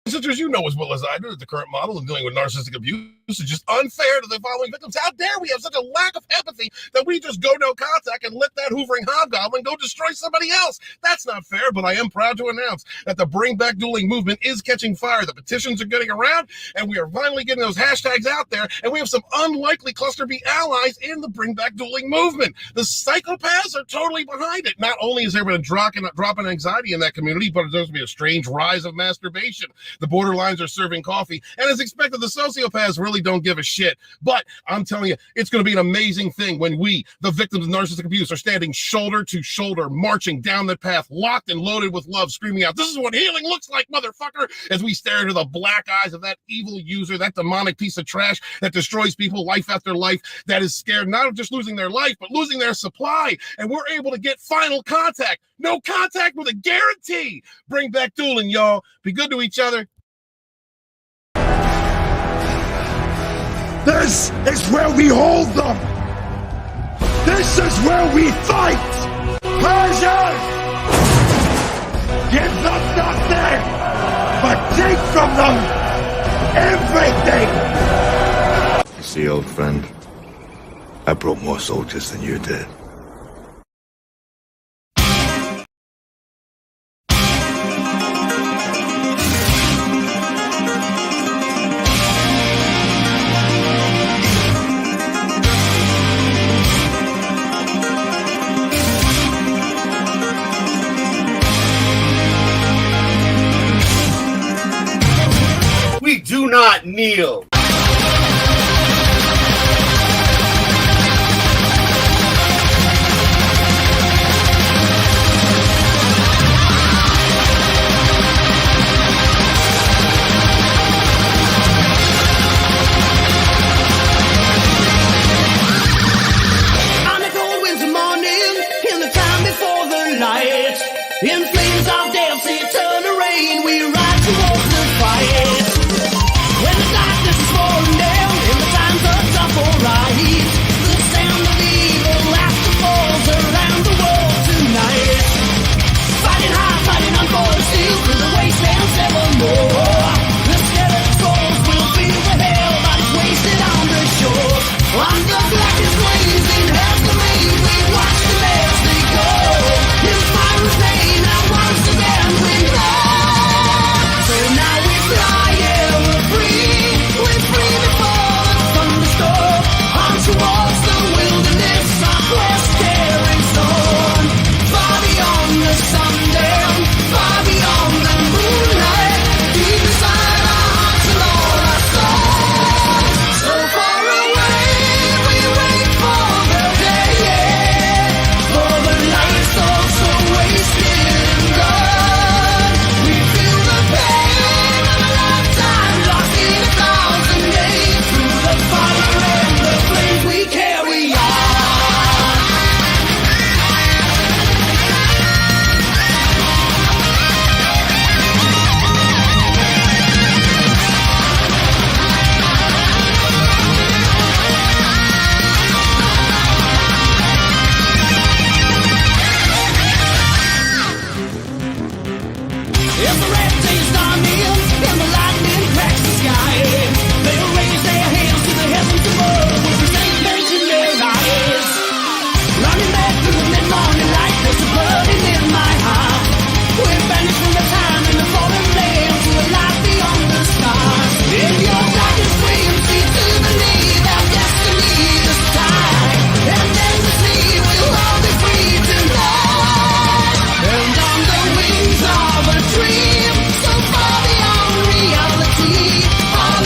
Sisters, you know as well as I do that the current model of dealing with narcissistic abuse is just unfair to the following victims. How dare we have such a lack of empathy that we just go no contact and let that hoovering hobgoblin go destroy somebody else? That's not fair, but I am proud to announce that the Bring Back Dueling movement is catching fire. The petitions are getting around, and we are finally getting those hashtags out there, and we have some unlikely cluster B allies in the Bring Back Dueling movement. The psychopaths are totally behind it. Not only is there been a drop in anxiety in that community, but there's going to be a strange rise of masturbation. The borderlines are serving coffee, and as expected, the sociopaths really don't give a shit. But I'm telling you, it's going to be an amazing thing when we, the victims of narcissistic abuse, are standing shoulder to shoulder, marching down that path, locked and loaded with love, screaming out, "This is what healing looks like, motherfucker!" as we stare into the black eyes of that evil user, that demonic piece of trash that destroys people life after life, that is scared not of just losing their life, but losing their supply. And we're able to get final contact. No contact with a guarantee. Bring back dueling, y'all. Be good to each other. This is where we hold them! This is where we fight! Persian! Give them nothing, but take from them everything! You see, old friend, I brought more soldiers than you did. Do not kneel. On a cold winter morning, in the time before the light, in flames of dancing, turn to rain, we ride towards the fight. When the darkness is falling down and the times are tough or right, the sound of evil after falls around the world tonight. Fighting hard, fighting on for the steel through the wastelands evermore. The skeleton souls will feel the hell bodies wasted on the shore. On the blackest waves in hell's domain, we watch the as they go. In fire and pain, I once again we love. So now we fly ever free. We're free before the thunderstorm. On towards the wilderness, our quest carries on. Far beyond the sundown, far beyond the moonlight. Deep inside our hearts and all our souls. So far away, we wait for the day. For the lights all so wasted and gone. We feel the pain of a lifetime lost in 1,000 days. Through the fire and the flames we carry on. If the red days dawn in and the lightning cracks the sky, they'll raise their hands to the heavens above with resentment in their eyes. Running back through the mid-morning light, there's a burning in my heart. We're banished from the time in the fallen land to a life beyond the stars. In your darkest dreams, see to believe our destiny this time. And then the sea will all be free tonight. And on the wings of a dream, so far beyond reality, all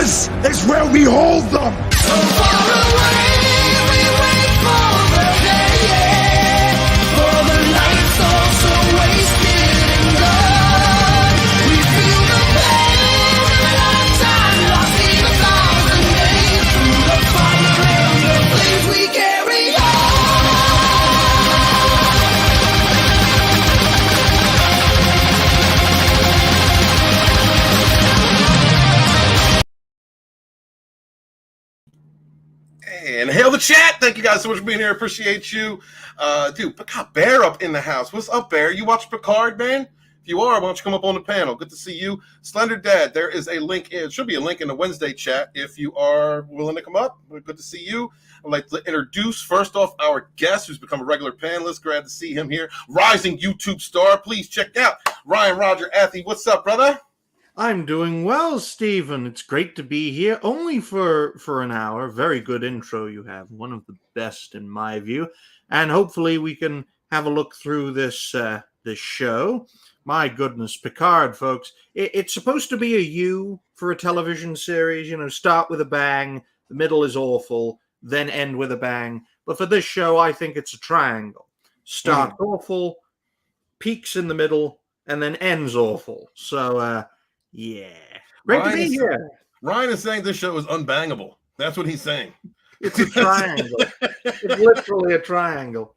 This is where we hold them! So far away, we wait for the day, for the lights are so wasted and gone. We feel the pain of a lifetime lost in 1,000 days. Through the fire and the flames we carry on. And hail the chat. Thank you guys so much for being here. Appreciate you. Dude, got Bear up in the house. What's up, Bear? You watch Picard, man? If you are, why don't you come up on the panel? Good to see you. Slender Dad, there is a link. It should be a link in the Wednesday chat if you are willing to come up. Good to see you. I'd like to introduce, first off, our guest who's become a regular panelist. Glad to see him here. Rising YouTube star. Please check out Ryan Roger Athy. What's up, brother? I'm doing well, Stephen. It's great to be here, only for an hour. Very good intro you have, one of the best in my view. And hopefully we can have a look through this show. My goodness, Picard, folks. It's supposed to be a U for a television series. You know, start with a bang, the middle is awful, then end with a bang. But for this show, I think it's a triangle. Starts awful, peaks in the middle, and then ends awful. So, yeah. Great to be here. Ryan is saying this show is unbangable. That's what he's saying. It's a triangle. It's literally a triangle.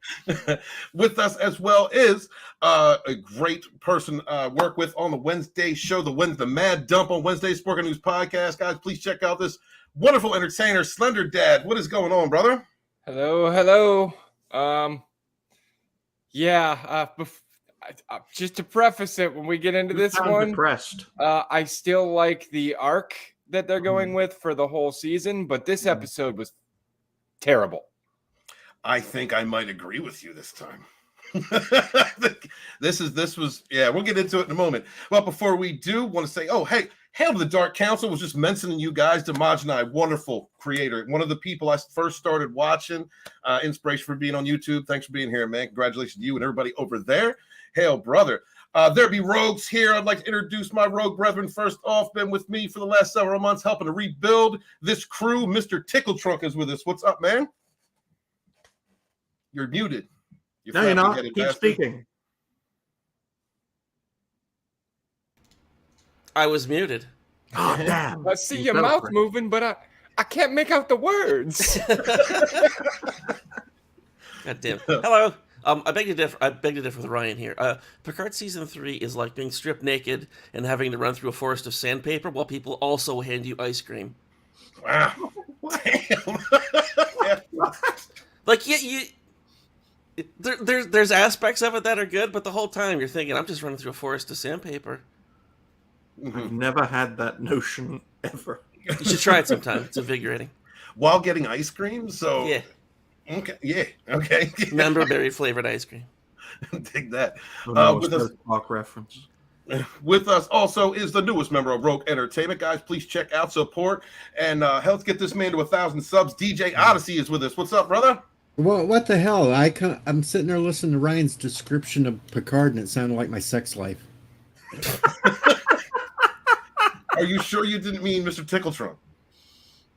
With us as well is a great person work with on the Wednesday show, the Mad Dump on Wednesday Sporting News Podcast. Guys, please check out this wonderful entertainer, Slender Dad. What is going on, brother? Hello. Just to preface it, when we get into this one, depressed. I still like the arc that they're going with for the whole season, but this episode was terrible. I think I might agree with you this time. This was we'll get into it in a moment. Well, before we do, want to say, hey, Hail to the Dark Council. Was just mentioning you guys, Damajanai, wonderful creator, one of the people I first started watching, inspiration for being on YouTube. Thanks for being here, man. Congratulations to you and everybody over there. Hail, brother. There be rogues here. I'd like to introduce my rogue brethren. First off, been with me for the last several months, helping to rebuild this crew. Mr. Tickle Trunk is with us. What's up, man? You're muted. No, you're not. Keep speaking. I was muted. Oh, damn. I see your mouth moving, but I can't make out the words. God damn. Hello. I beg to differ with Ryan here. Picard season 3 is like being stripped naked and having to run through a forest of sandpaper while people also hand you ice cream. Wow. Damn. Like there's aspects of it that are good, but the whole time you're thinking, I'm just running through a forest of sandpaper. I've never had that notion ever. You should try it sometime. It's invigorating. While getting ice cream? So yeah. Okay. Yeah. Okay. Memberberry flavored ice cream. Dig that. With us, talk reference. With us also is the newest member of Rogue Entertainment. Guys, please check out, support, and help get this man to 1,000 subs. DJ Odyssey is with us. What's up, brother? Well, what the hell? I'm sitting there listening to Ryan's description of Picard, and it sounded like my sex life. Are you sure you didn't mean Mr. Tickle Trunk?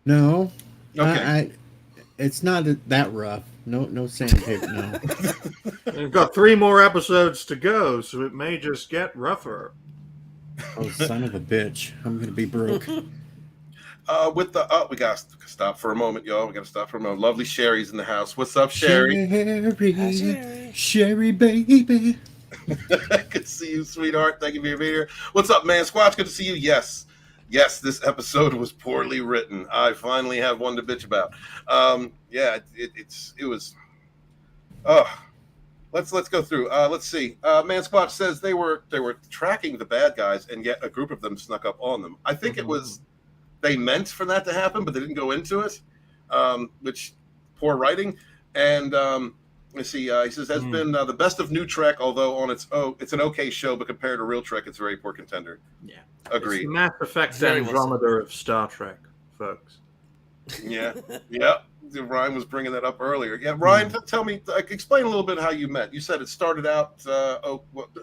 No. Okay. It's not that rough. No sandpaper, no. We've got 3 more episodes to go, so it may just get rougher. Oh, son of a bitch. I'm going to be broke. We got to stop for a moment, y'all. We got to stop for a moment. Lovely Sherry's in the house. What's up, Sherry? Sherry, baby. Good to see you, sweetheart. Thank you for being here. What's up, man? Squatch, good to see you. Yes, this episode was poorly written. I finally have one to bitch about. It was. Let's go through. Let's see. Man Squatch says they were tracking the bad guys, and yet a group of them snuck up on them. I think it was they meant for that to happen, but they didn't go into it. Which poor writing. And let's see. He says has been the best of new Trek, although it's an okay show, but compared to real Trek, it's a very poor contender. Yeah, agreed. It's the Mass Effect Andromeda of Star Trek, folks. Yeah. Ryan was bringing that up earlier. Yeah, Ryan, tell me, explain a little bit how you met. You said it started out.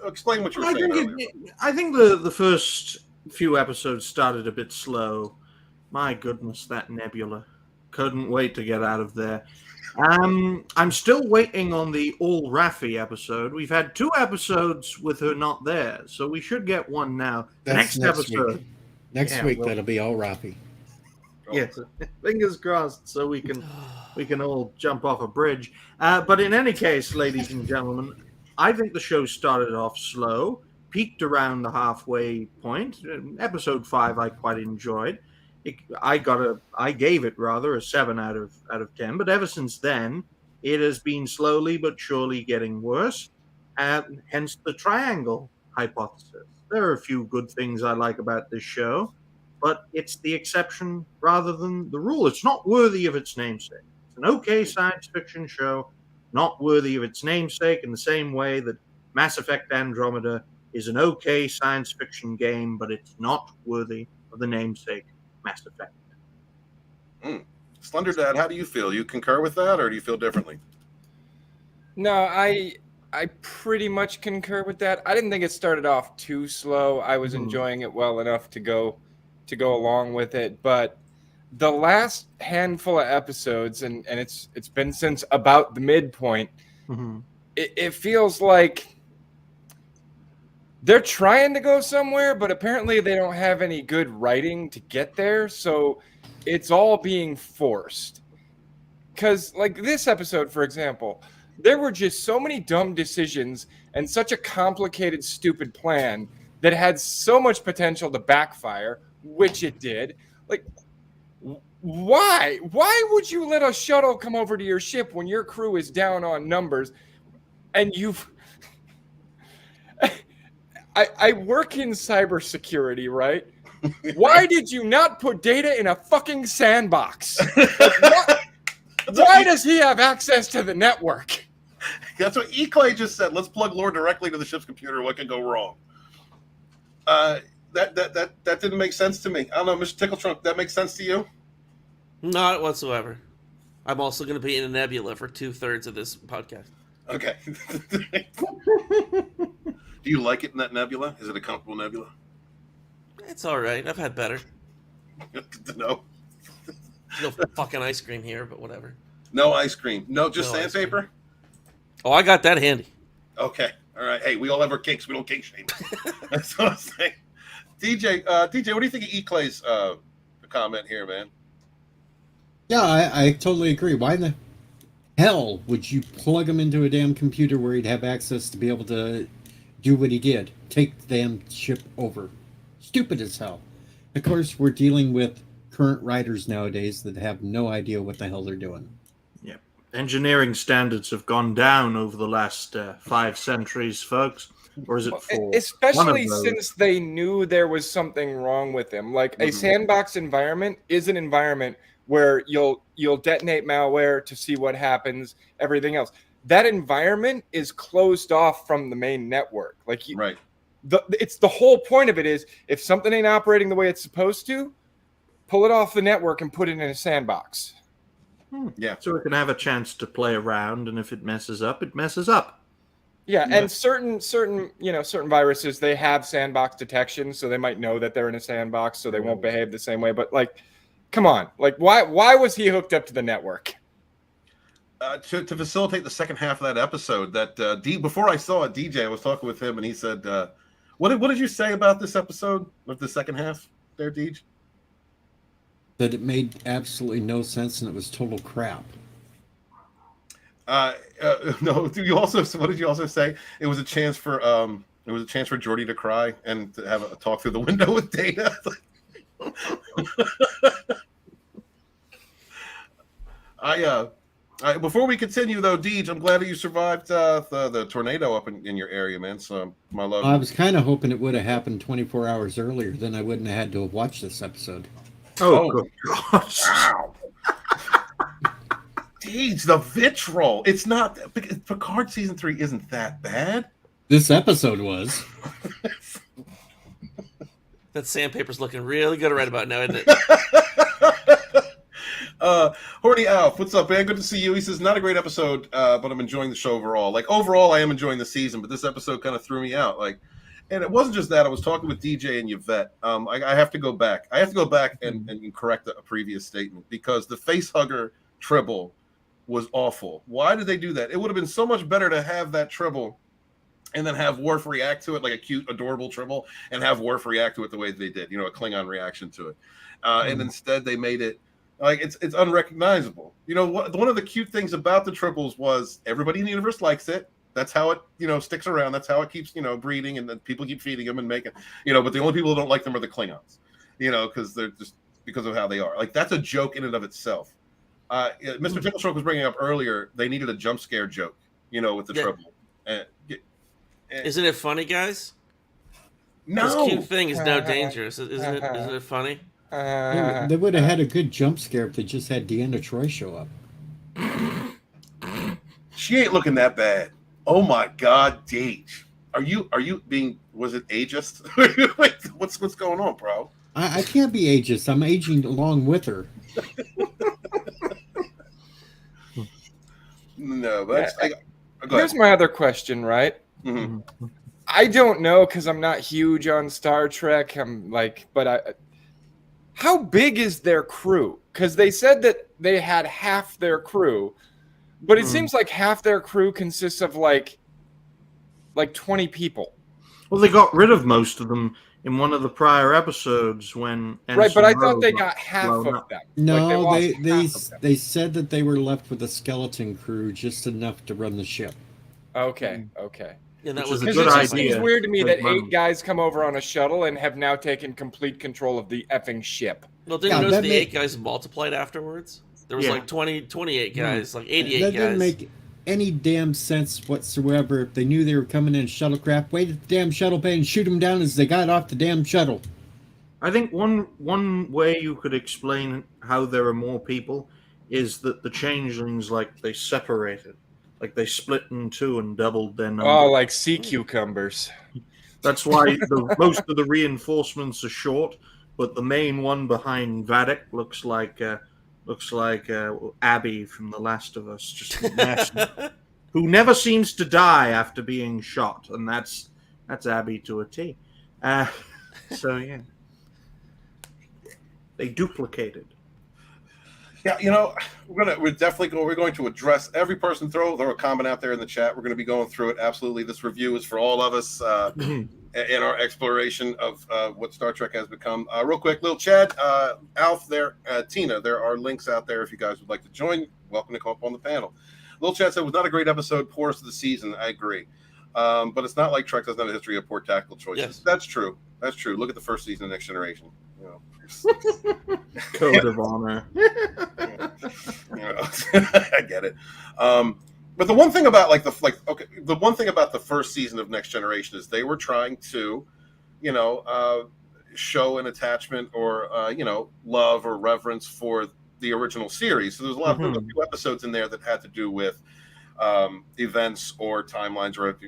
Explain what you were saying earlier. I think the first few episodes started a bit slow. My goodness, that nebula. Couldn't wait to get out of there. I'm still waiting on the All Raffi episode. We've had 2 episodes with her not there, so we should get one now. That's Next next episode. week. Next week, that'll be all Rafi. Yes, fingers crossed, so we can all jump off a bridge. But in any case, ladies and gentlemen, I think the show started off slow, peaked around the halfway point. Episode 5 I quite enjoyed. I gave it rather a 7 out of 10. But ever since then, it has been slowly but surely getting worse. Hence the triangle hypothesis. There are a few good things I like about this show, but it's the exception rather than the rule. It's not worthy of its namesake. It's an okay science fiction show, not worthy of its namesake in the same way that Mass Effect Andromeda is an okay science fiction game, but it's not worthy of the namesake Mass Effect. Slender Dad, how do you feel? You concur with that, or do you feel differently? No, I pretty much concur with that. I didn't think it started off too slow. I was enjoying it well enough to go along with it, but the last handful of episodes, and it's been since about the midpoint, it feels like they're trying to go somewhere, but apparently they don't have any good writing to get there, so it's all being forced. Because, like this episode, for example, there were just so many dumb decisions and such a complicated, stupid plan that had so much potential to backfire, which it did. Like, why? Why would you let a shuttle come over to your ship when your crew is down on numbers and you've... I work in cybersecurity, right? Why did you not put Data in a fucking sandbox? Why does he have access to the network? That's what E-Clay just said. Let's plug lore directly to the ship's computer. What can go wrong? That didn't make sense to me. I don't know, Mr. Tickle Trunk, that makes sense to you? Not whatsoever. I'm also going to be in a nebula for 2/3 of this podcast. Okay. Do you like it in that nebula? Is it a comfortable nebula? It's all right. I've had better. No. No fucking ice cream here, but whatever. No ice cream. No, just No sandpaper? Oh, I got that handy. Okay. All right. Hey, we all have our kinks. We don't kink shame. That's what I'm saying. DJ, what do you think of E-Clay's comment here, man? Yeah, I totally agree. Why in the hell would you plug him into a damn computer where he'd have access to be able to do what he did? Take the damn ship over. Stupid as hell. Of course, we're dealing with current writers nowadays that have no idea what the hell they're doing. Yeah. Engineering standards have gone down over the last 5 centuries, folks. Or is it 4? Especially since they knew there was something wrong with him. Like a sandbox environment is an environment where you'll detonate malware to see what happens, everything else. That environment is closed off from the main network. Like right. It's the whole point of it is if something ain't operating the way it's supposed to, pull it off the network and put it in a sandbox. Yeah. So it can have a chance to play around, and if it messes up, it messes up. Yeah, and certain viruses, they have sandbox detection, so they might know that they're in a sandbox, so they won't behave the same way. But like, come on, like why was he hooked up to the network? To facilitate the second half of that episode, that before I saw it, DJ, I was talking with him, and he said, "What did you say about this episode of the second half, there, DJ?" That it made absolutely no sense and it was total crap. No. What did you also say? It was a chance for Geordi to cry and to have a talk through the window with Data. Before we continue, though, Deej, I'm glad that you survived the tornado up in your area, man. So my love. I was kind of hoping it would have happened 24 hours earlier. Then I wouldn't have had to have watched this episode. Oh good gosh. Wow. Deej, the vitriol. It's not... Picard Season 3 isn't that bad. This episode was. That sandpaper's looking really good right about now, isn't it? Horny Alf, what's up, man? Good to see you. He says, not a great episode, but I'm enjoying the show overall. Like, overall, I am enjoying the season, but this episode kind of threw me out. Like, And it wasn't just that. I was talking with DJ and Yvette. I have to go back. I have to go back and correct a previous statement because the face hugger Tribble was awful. Why did they do that? It would have been so much better to have that Tribble and then have Worf react to it like a cute, adorable Tribble, and have Worf react to it the way they did. A Klingon reaction to it. And instead, they made it like it's unrecognizable. One of the cute things about the Tribbles was everybody in the universe likes it. That's how it, sticks around. That's how it keeps, breeding, and then people keep feeding them and making, but the only people who don't like them are the Klingons, because they're just because of how they are. Like, that's a joke in and of itself. Mr. Tinglestroke was bringing up earlier, they needed a jump scare joke, with the Tribble. Isn't it funny, guys? No. This cute thing is now dangerous. Isn't it funny? They would have had a good jump scare if they just had Deanna Troy show up. She ain't looking that bad. Oh my God, Deej. Are you being, was it ageist? What's going on, bro? I can't be ageist. I'm aging along with her. No, but here's my other question, right? Mm-hmm. I don't know because I'm not huge on Star Trek. How big is their crew? Because they said that they had half their crew, but it seems like half their crew consists of like 20 people. Well, they got rid of most of them in one of the prior episodes when. Right, but I thought they got half of them. No, they said that they were left with a skeleton crew, just enough to run the ship. Okay. Yeah, that Which was is a a good good It just idea. seems weird to me that Good 8 guys come over on a shuttle and have now taken complete control of the effing ship. Well, didn't you notice that the made- 8 guys multiplied afterwards? There was Yeah. like 28 guys, like 88 That guys. didn't make any damn sense whatsoever. If they knew they were coming in a shuttlecraft, wait at the damn shuttle bay and shoot them down as they got off the damn shuttle. I think one way you could explain how there are more people is that the changelings, like, they separated. Like, they split in two and doubled their number. Oh, like sea cucumbers. That's why most of the reinforcements are short, but the main one behind Vadek looks like Abby from The Last of Us, just massive, who never seems to die after being shot, and that's Abby to a T. So yeah, they duplicated. Yeah, we're going to address every person. Throw a comment out there in the chat. We're going to be going through it. Absolutely, this review is for all of us in our exploration of what Star Trek has become. Real quick, little Chad, Alf, there, Tina. There are links out there if you guys would like to join. Welcome to come up on the panel. Little Chad said it was not a great episode, poorest of the season. I agree, but it's not like Trek doesn't have a history of poor tactical choices. Yes. That's true. Look at the first season of Next Generation. Code of honor. I get it. But the one thing about the one thing about the first season of Next Generation is they were trying to, show an attachment or love or reverence for the original series. So there's a lot of a few episodes in there that had to do with events or timelines or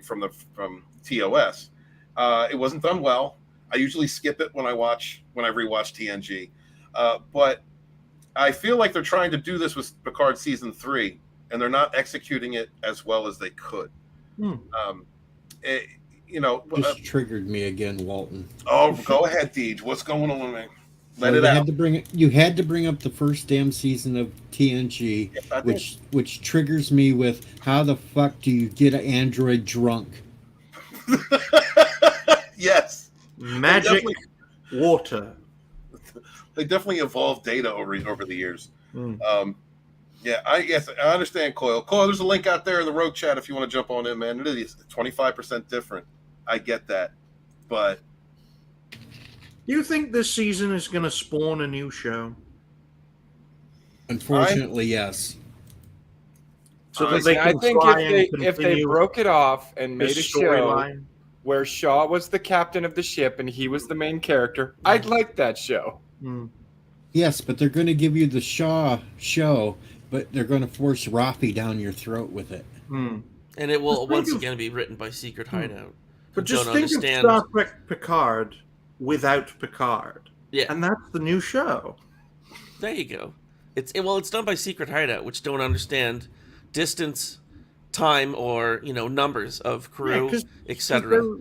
from TOS. It wasn't done well. I usually skip it when I rewatch TNG, but I feel like they're trying to do this with Picard season 3, and they're not executing it as well as they could. Just triggered me again, Walton. Oh, go ahead, Deej. What's going on, man? Let Well, it out. You had to bring up the first damn season of TNG, Yes, I did. which triggers me with how the fuck do you get an android drunk? Yes. Magic water. They definitely evolved data over the years. Mm. I understand, Coyle. Coyle, there's a link out there in the Rogue chat if you want to jump on in, man. It is 25% different. I get that, but Do you think this season is going to spawn a new show? Unfortunately, yes. So that they I can think try if they broke it off and made a this show storyline. where Shaw was the captain of the ship and he was the main character, I'd like that show. Yes, but they're going to give you the Shaw show, but they're going to force Rafi down your throat with it. And it will Just think once of- again be written by Secret Hideout. But just Don't think understand. of Star Trek Picard without Picard. Yeah, And that's the new show. there you go. It's done by Secret Hideout, which don't understand distance, time, or numbers of crew, etc.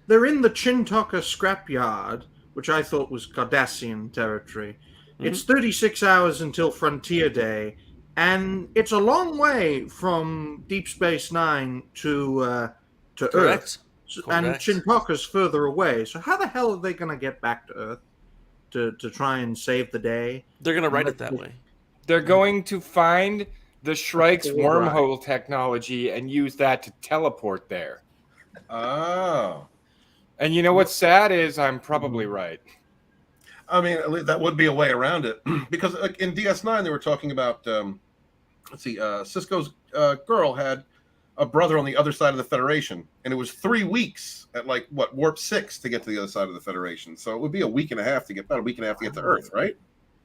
they're in the Chintoka scrapyard, which I thought was Cardassian territory. It's 36 hours until Frontier Day, and it's a long way from Deep Space Nine to Earth. Correct. And Correct. Chintoka's further away. So how the hell are they going to get back to Earth to try and save the day? They're going to write it that way. They're going to find the Shrike's Right. wormhole technology and use that to teleport there. Oh. And you know what's sad is I'm probably right. I mean, at least that would be a way around it. Because in DS9, they were talking about, Cisco's girl had a brother on the other side of the Federation. And it was 3 weeks at, Warp 6 to get to the other side of the Federation. So it would be about a week and a half to get to Earth, right?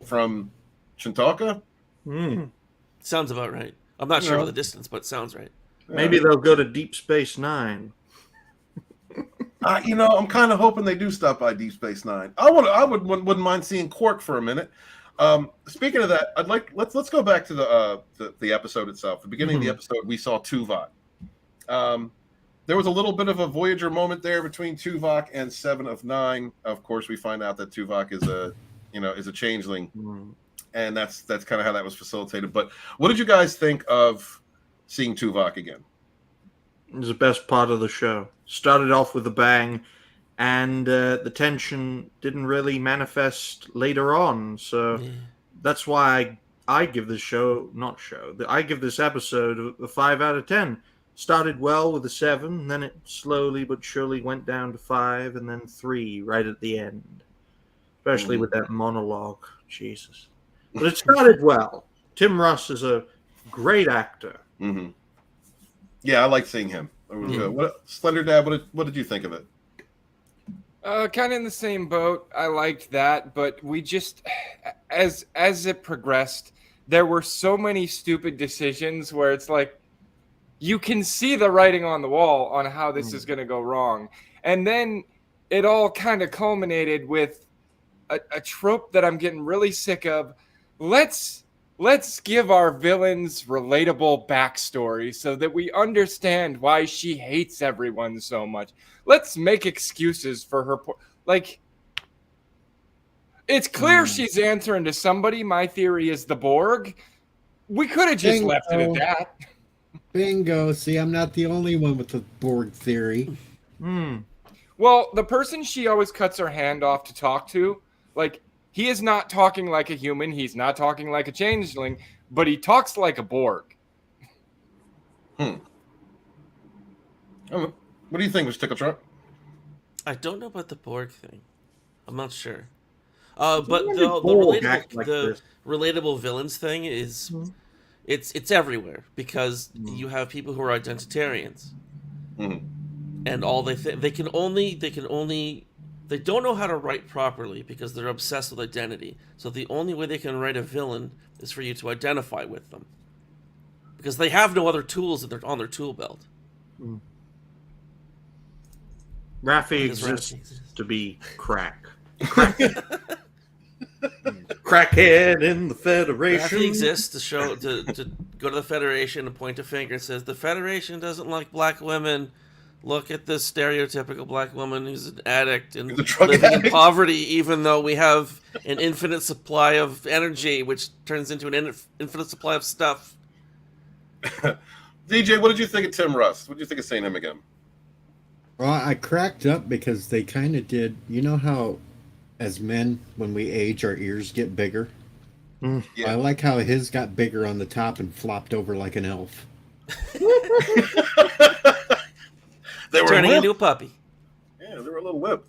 From Chintoka? Sounds about right. I'm not sure about the distance, but sounds right. Maybe they'll go to Deep Space Nine. I'm kind of hoping they do stop by Deep Space Nine. Wouldn't mind seeing Quark for a minute. Speaking of that, let's go back to the episode itself. The beginning of the episode, we saw Tuvok. There was a little bit of a Voyager moment there between Tuvok and 7 of 9. Of course, we find out that Tuvok is a changeling, and that's kind of how that was facilitated. But what did you guys think of seeing Tuvok again? It was the best part of the show. Started off with a bang, and the tension didn't really manifest later on. So that's why I give this I give this episode a 5 out of 10. Started well with a 7, then it slowly but surely went down to 5, and then 3 right at the end. Especially with that monologue. Jesus. But it started well. Tim Russ is a great actor. Mm-hmm. Yeah, I like seeing him. It was good. Slender Dad, what did you think of it? Kind of in the same boat. I liked that, but we just, as it progressed, there were so many stupid decisions where it's like, you can see the writing on the wall on how this is going to go wrong. And then it all kind of culminated with a trope that I'm getting really sick of. Let's give our villains relatable backstory so that we understand why she hates everyone so much. Let's make excuses for her. It's clear she's answering to somebody. My theory is the Borg. We could have just left it at that. Bingo. See, I'm not the only one with the Borg theory. Well, the person she always cuts her hand off to talk to, he is not talking like a human. He's not talking like a changeling, but he talks like a Borg. What do you think, Mr. Tickle Truck? I don't know about the Borg thing. I'm not sure. But the relatable villains thing is it's everywhere because you have people who are identitarians, and all they don't know how to write properly because they're obsessed with identity. So the only way they can write a villain is for you to identify with them. Because they have no other tools on their tool belt. Raffi exists to be crack. Crackhead in the Federation. Raffi exists to go to the Federation and point a finger and says, the Federation doesn't like black women. Look at this stereotypical black woman who's an addict and living in poverty, even though we have an infinite supply of energy, which turns into an infinite supply of stuff. DJ, what did you think of Tim Russ? What did you think of seeing him again? Well, I cracked up because they kind of did. You know how, as men, when we age, our ears get bigger? Yeah. I like how his got bigger on the top and flopped over like an elf. They were turning into a puppy. Yeah, they were a little limp.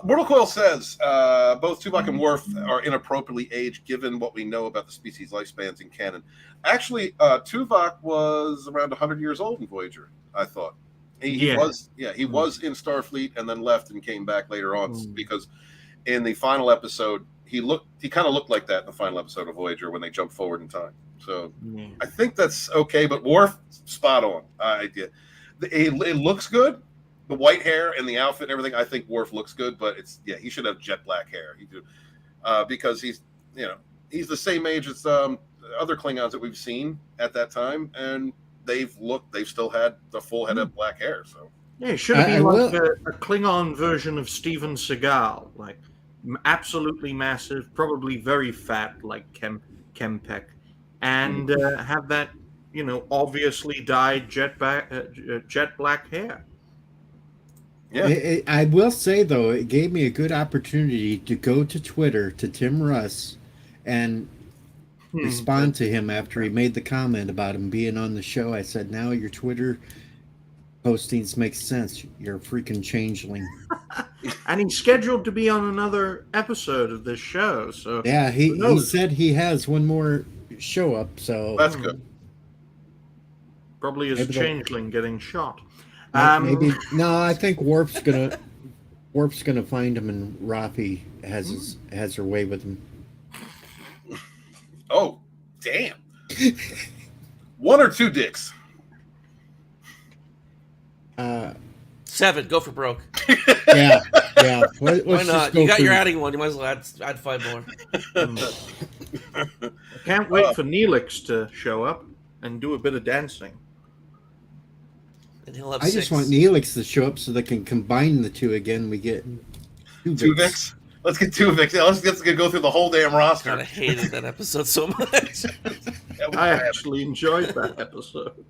Mortal Coil says both Tuvok and Worf are inappropriately aged given what we know about the species' lifespans in canon. Actually, Tuvok was around 100 years old in Voyager, I thought. He was in Starfleet and then left and came back later on because in the final episode, he kind of looked like that in the final episode of Voyager when they jumped forward in time. So I think that's okay, but Worf, spot on. It looks good. The white hair and the outfit and everything, I think Worf looks good, but he should have jet black hair. Because he's the same age as other Klingons that we've seen at that time, and they've still had the full head of black hair. So Yeah, it should have been I like will- a Klingon version of Steven Seagal, like absolutely massive, probably very fat, like Kempek, and have that, obviously dyed jet black hair. Yeah. I will say though, it gave me a good opportunity to go to Twitter to Tim Russ and respond to him after he made the comment about him being on the show. I said, "Now your Twitter postings make sense. You're a freaking changeling." And he's scheduled to be on another episode of this show. So Yeah, he who knows? said he has one more show up. So That's good. Probably as Maybe they'll- changeling getting shot. maybe no. I think Warp's gonna find him, and Rafi has her way with him. Oh, damn. One or two dicks? 7. Go for broke. Yeah. Let's Why just not? go You got for- you're adding one. You might as well add 5 more. I can't wait for Neelix to show up and do a bit of dancing. And he'll have I 6. just want Neelix to show up so they can combine the two again. We get Two Vicks? Let's get 2 Vicks. Yeah, let's go through the whole damn roster. God, I hated that episode so much. I actually enjoyed that episode.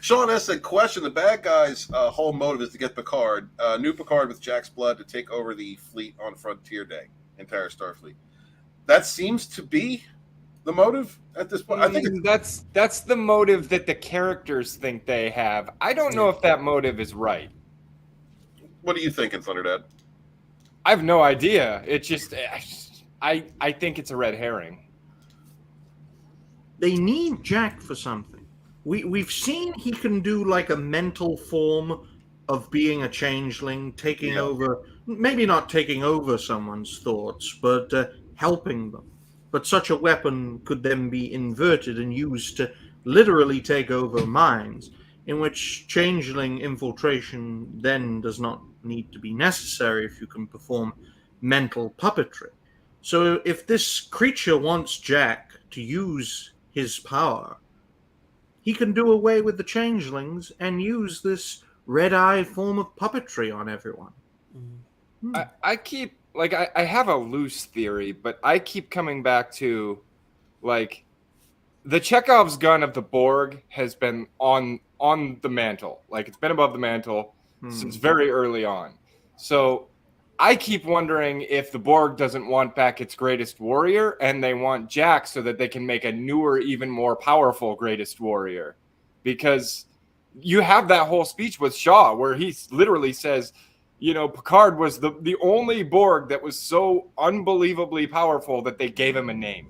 Sean S. said, question, the bad guy's whole motive is to get Picard, new Picard with Jack's blood, to take over the fleet on Frontier Day, entire Starfleet. That seems to be the motive at this point. I think that's the motive that the characters think they have. I don't know if that motive is right. What are you thinking, Thunderdad? I have no idea. It's just, I think it's a red herring. They need Jack for something. We've seen he can do like a mental form of being a changeling, taking over, maybe not taking over someone's thoughts, but helping them. But such a weapon could then be inverted and used to literally take over minds, in which changeling infiltration then does not need to be necessary if you can perform mental puppetry. So if this creature wants Jack to use his power, he can do away with the changelings and use this red-eye form of puppetry on everyone. I keep, like, I have a loose theory, but I keep coming back to, like, the Chekhov's gun of the Borg has been on the mantle. Like, it's been above the mantle since very early on. So I keep wondering if the Borg doesn't want back its greatest warrior, and they want Jack so that they can make a newer, even more powerful greatest warrior. Because you have that whole speech with Shaw where he literally says, Picard was the only Borg that was so unbelievably powerful that they gave him a name.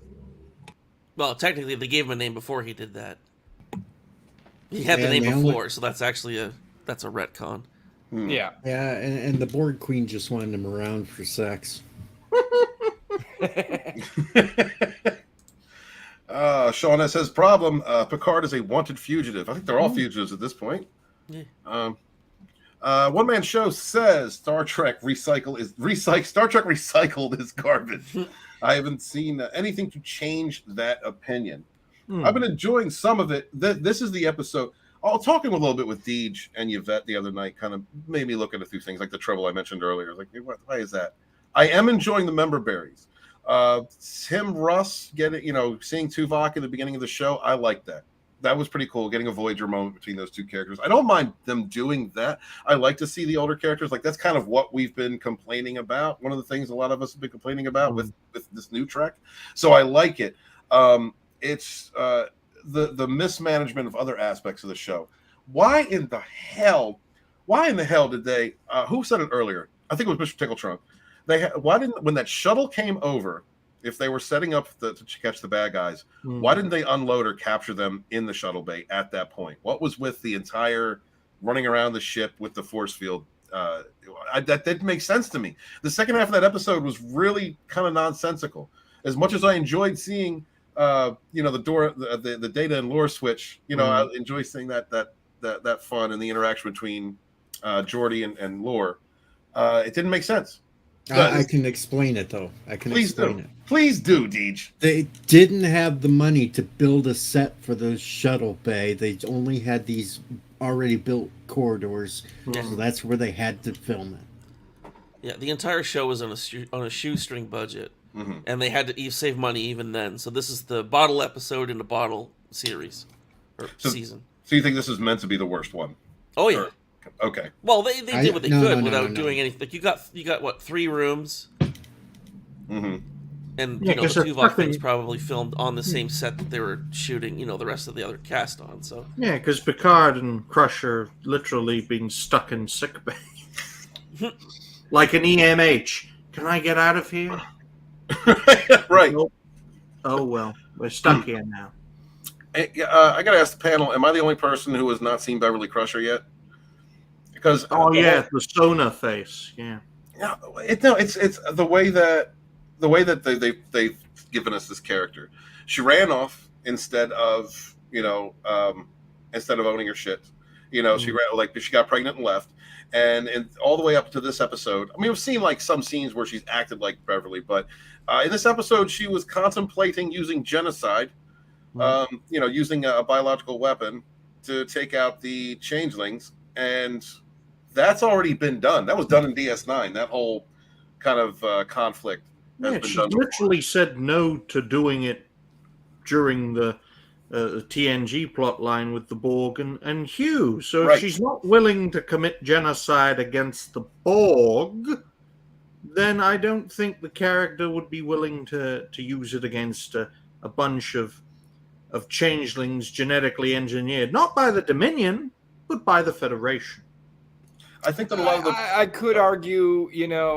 Well, technically, they gave him a name before he did that. He had the Yeah, name they only- before, so that's actually a retcon. Yeah. Yeah, and the Borg Queen just wanted him around for sex. Sean S. says, problem, Picard is a wanted fugitive. I think they're all fugitives at this point. Yeah. One Man Show says Star Trek Recycled is garbage. I haven't seen anything to change that opinion. I've been enjoying some of it. This is the episode. Talking a little bit with Deej and Yvette the other night kind of made me look at a few things, like the trouble I mentioned earlier. Like, why is that? I am enjoying the member berries. Tim Russ seeing Tuvok in the beginning of the show. I like that. That was pretty cool, getting a Voyager moment between those two characters. I don't mind them doing that. I like to see the older characters. Like, that's kind of what we've been complaining about. One of the things a lot of us have been complaining about with this new Trek. So I like it. It's the mismanagement of other aspects of the show. Why in the hell did they? Who said it earlier? I think it was Mr. Tickle Trump. Why didn't, when that shuttle came over, if they were setting up to catch the bad guys, why didn't they unload or capture them in the shuttle bay at that point? What was with the entire running around the ship with the force field? That didn't make sense to me. The second half of that episode was really kind of nonsensical. As much as I enjoyed seeing, the data and lore switch, I enjoy seeing that fun and the interaction between Geordi and lore. It didn't make sense. I can explain it, though. Please do, Deej. They didn't have the money to build a set for the shuttle bay. They only had these already built corridors, Yeah. so that's where they had to film it. Yeah, the entire show was on a shoestring budget, and they had to save money even then. So this is the bottle episode in a bottle series or season. So you think this is meant to be the worst one? Oh yeah. Okay. Well, they did what they no, could no, without no. doing anything. Like you got what, 3 rooms, Mm-hmm. and Yeah, the 'cause they're Tuvok thing's fucking- probably filmed on the same set that they were shooting. The rest of the other cast on. So Yeah, because Picard and Crusher literally being stuck in sickbay. Like an EMH. Can I get out of here? Right. Nope. Oh, well. We're stuck here now. I got to ask the panel, am I the only person who has not seen Beverly Crusher yet? Because the Sona face. Yeah. Yeah, it's the way that they've given us this character. She ran off instead of owning her shit. She ran, she got pregnant and left, and all the way up to this episode. I mean, we've seen like some scenes where she's acted like Beverly, but in this episode, she was contemplating using genocide, using a biological weapon to take out the changelings, and that's already been done. That was done in DS9. That whole kind of conflict has been she done. literally said no to doing it during the TNG plot line with the Borg and Hugh. So if she's not willing to commit genocide against the Borg, then I don't think the character would be willing to use it against a bunch of changelings genetically engineered, not by the Dominion, but by the Federation. I think that a lot of I could argue,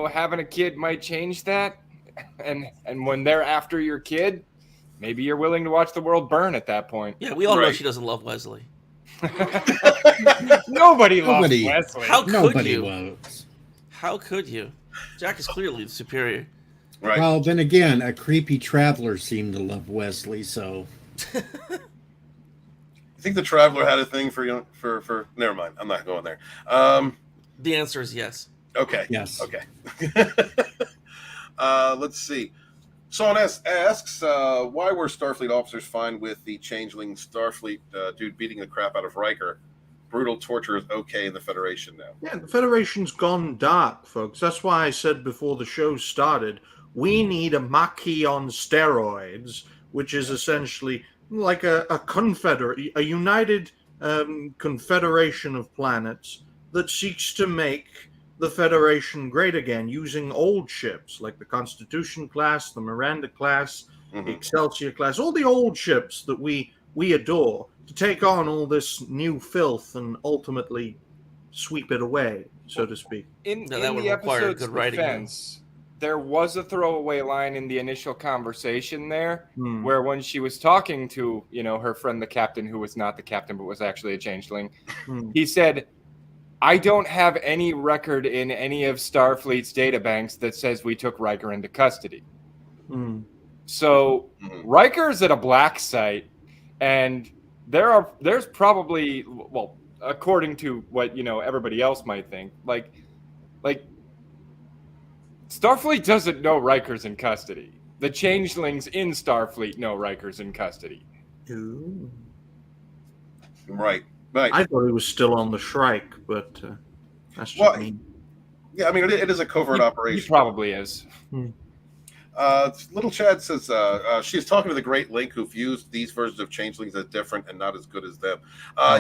having a kid might change that, and when they're after your kid, maybe you're willing to watch the world burn at that point. yeah, we all know she doesn't love Wesley. Nobody loves Wesley. How could Nobody you? loves. How could you? Jack is clearly the superior. Right. Well, then again, a creepy traveler seemed to love Wesley, so. I think the Traveler had a thing for never mind. I'm not going there. The answer is yes. Okay. Yes. Okay. Let's see. Sean asks, why were Starfleet officers fine with the changeling Starfleet dude beating the crap out of Riker? Brutal torture is okay in the Federation now. Yeah, the Federation's gone dark, folks. That's why I said before the show started, we need a Maquis on steroids, which is essentially like a united confederation of planets that seeks to make the Federation great again, using old ships like the Constitution class, the Miranda class, the Excelsior class, all the old ships that we adore, to take on all this new filth and ultimately sweep it away, so to speak. In that would the require episode's good writing. defense, there was a throwaway line in the initial conversation there, where when she was talking to, her friend, the captain, who was not the captain, but was actually a changeling, he said, I don't have any record in any of Starfleet's databanks that says we took Riker into custody. So Riker's at a black site, and there's probably, well, according to what everybody else might think, like Starfleet doesn't know Riker's in custody. The changelings in Starfleet know Riker's in custody. Ooh. Right. I thought he was still on the Shrike, but that's just me. Yeah, I mean, it is a covert operation. He probably is. Little Chad says she's talking to the Great Link, who views these versions of changelings as different and not as good as them.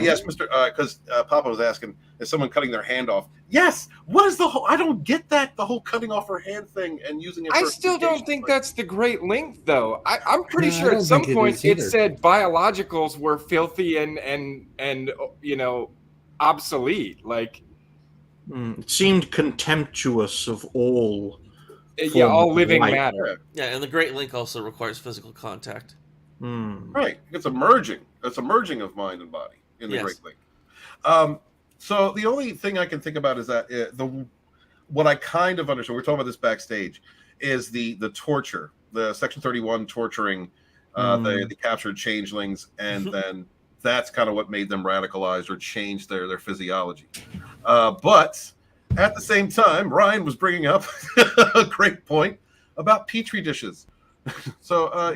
Yes, Mr. Because Papa was asking, is someone cutting their hand off? Yes. What is the whole? I don't get that. The whole cutting off her hand thing and using it. I still don't think that's the Great Link, though. I'm pretty sure I at don't some think it point is it either. said biologicals were filthy and obsolete. Like, It seemed contemptuous of all. all living life. matter. Yeah, and the Great Link also requires physical contact. Right. It's a merging. It's a merging of mind and body in the Great Link. So the only thing I can think about is that what I kind of understand, we're talking about this backstage, is the torture, the Section 31 torturing the captured changelings, and then that's kind of what made them radicalized or changed their physiology. But at the same time, Ryan was bringing up a great point about petri dishes. So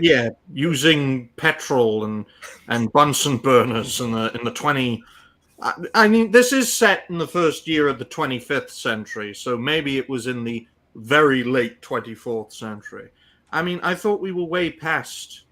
using petrol and Bunsen burners in the I mean, this is set in the first year of the 25th century, so maybe it was in the very late 24th century. I mean, I thought we were way past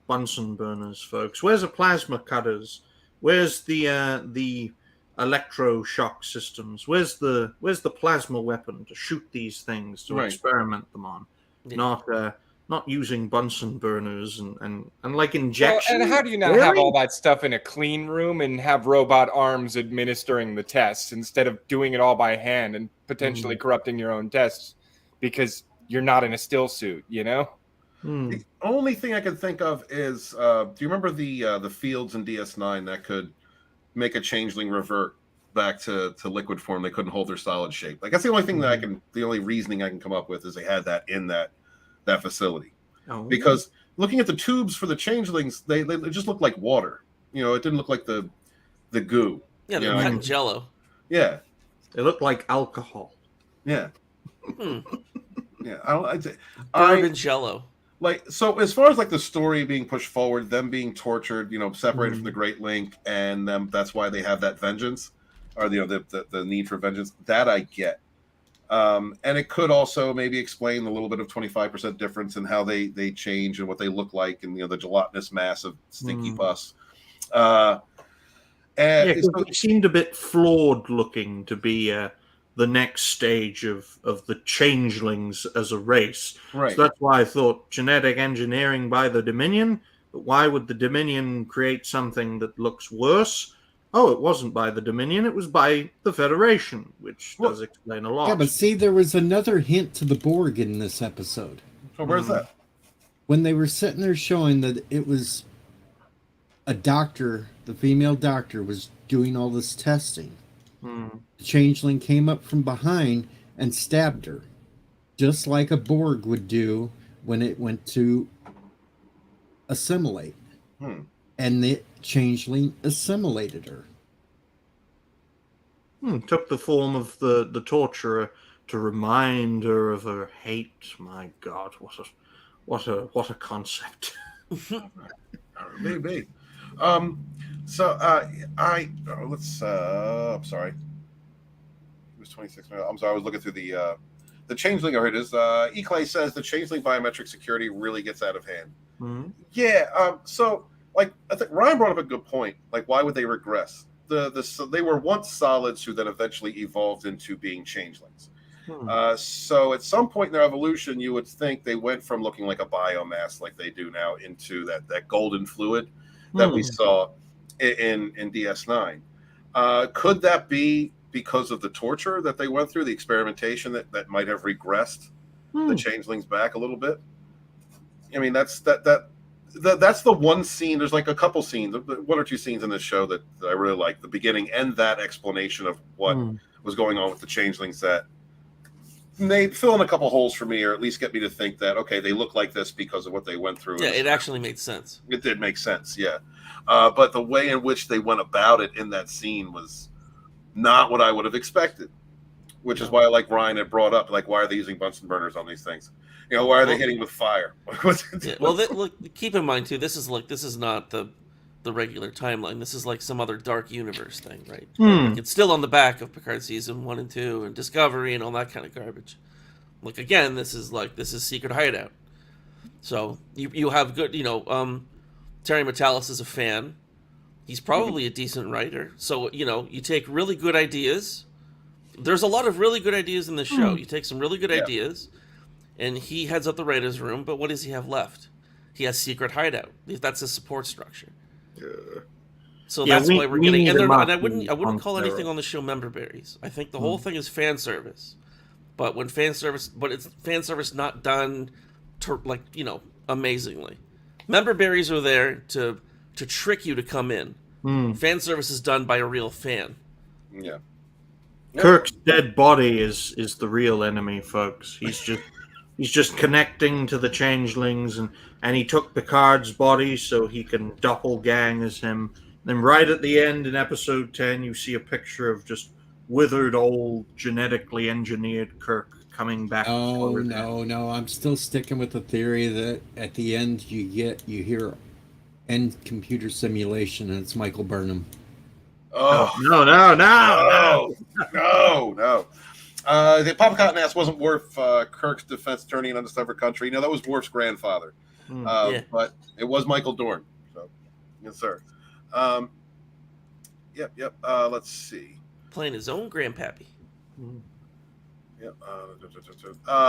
Bunsen burners, folks. Where's the plasma cutters? Where's the electroshock systems? Where's the plasma weapon to shoot these things, to experiment them on? Yeah. Not using Bunsen burners and like injection. Well, and how do you not have all that stuff in a clean room and have robot arms administering the tests instead of doing it all by hand and potentially corrupting your own tests because you're not in a still suit, you know? The only thing I can think of is, do you remember the fields in DS9 that could make a changeling revert back to liquid form? They couldn't hold their solid shape. Like, that's the only thing the only reasoning I can come up with is they had that in that facility. Because looking at the tubes for the changelings, they just looked like water. You know, it didn't look like the goo. Yeah, they're cut in jello. Yeah, they look like alcohol. Yeah. Yeah, Bourbon jello. Like, so as far as like the story being pushed forward, them being tortured, you know, separated from the Great Link, and them, that's why they have that vengeance, or you know, the need for vengeance. That I get. And it could also maybe explain the little bit of 25% difference in how they change and what they look like, and you know, the gelatinous mass of stinky pus. And it seemed a bit flawed looking to be the next stage of the changelings as a race. Right. So that's why I thought genetic engineering by the Dominion. But why would the Dominion create something that looks worse? Oh, it wasn't by the Dominion, it was by the Federation, which does explain a lot. Yeah, but see, there was another hint to the Borg in this episode. So where's that? When they were sitting there showing that it was a doctor, the female doctor was doing all this testing. The changeling came up from behind and stabbed her, just like a Borg would do when it went to assimilate. And the changeling assimilated her. Took the form of the torturer to remind her of her hate. My God, what a concept. Maybe. So I'm sorry. It was 26 minutes. I'm sorry, I was looking through the changeling. Oh, here it is. Clay says the changeling biometric security really gets out of hand. Yeah. So, like, I think Ryan brought up a good point. Like, why would they regress? They were once solids who then eventually evolved into being changelings. So at some point in their evolution, you would think they went from looking like a biomass like they do now into that golden fluid that we saw in DS9. Could that be because of the torture that they went through, the experimentation that might have regressed the changelings back a little bit? I mean, that's the one scene. There's like a couple scenes, one or two scenes in this show that I really like, the beginning and that explanation of what was going on with the changelings, that they fill in a couple holes for me, or at least get me to think that, okay, they look like this because of what they went through. Yeah, it actually made sense. It did make sense, yeah. But the way in which they went about it in that scene was not what I would have expected, which is why, like Ryan had brought up, like, why are they using Bunsen burners on these things? You know, why are they hitting with fire? Look, keep in mind too, this is not the regular timeline. This is like some other dark universe thing, right? It's still on the back of Picard season 1 and 2 and Discovery and all that kind of garbage. Like, again, this is Secret Hideout. So you have good, Terry Matalas is a fan. He's probably a decent writer. So, you take really good ideas. There's a lot of really good ideas in the show. You take some really good ideas, and he heads up the writers' room, but what does he have left? He has Secret Hideout. That's his support structure. So that's why we're getting. And I wouldn't call anything on the show member berries. I think the whole thing is fan service. But it's fan service not done amazingly. Member berries are there to trick you to come in. Fan service is done by a real fan. Yeah. Kirk's dead body is the real enemy, folks. He's just connecting to the changelings, and he took Picard's body so he can doppelgang as him. Then right at the end in episode 10, you see a picture of just withered old genetically engineered Kirk coming back. Oh, no, I'm still sticking with the theory that at the end you hear end computer simulation and it's Michael Burnham. Oh no. The Papa Cotton wasn't Worf Kirk's defense attorney in Undiscovered Country. No, that was Worf's grandfather. Yeah. But it was Michael Dorn. So, yes, sir. Yep. Let's see. Playing his own grandpappy. Yep.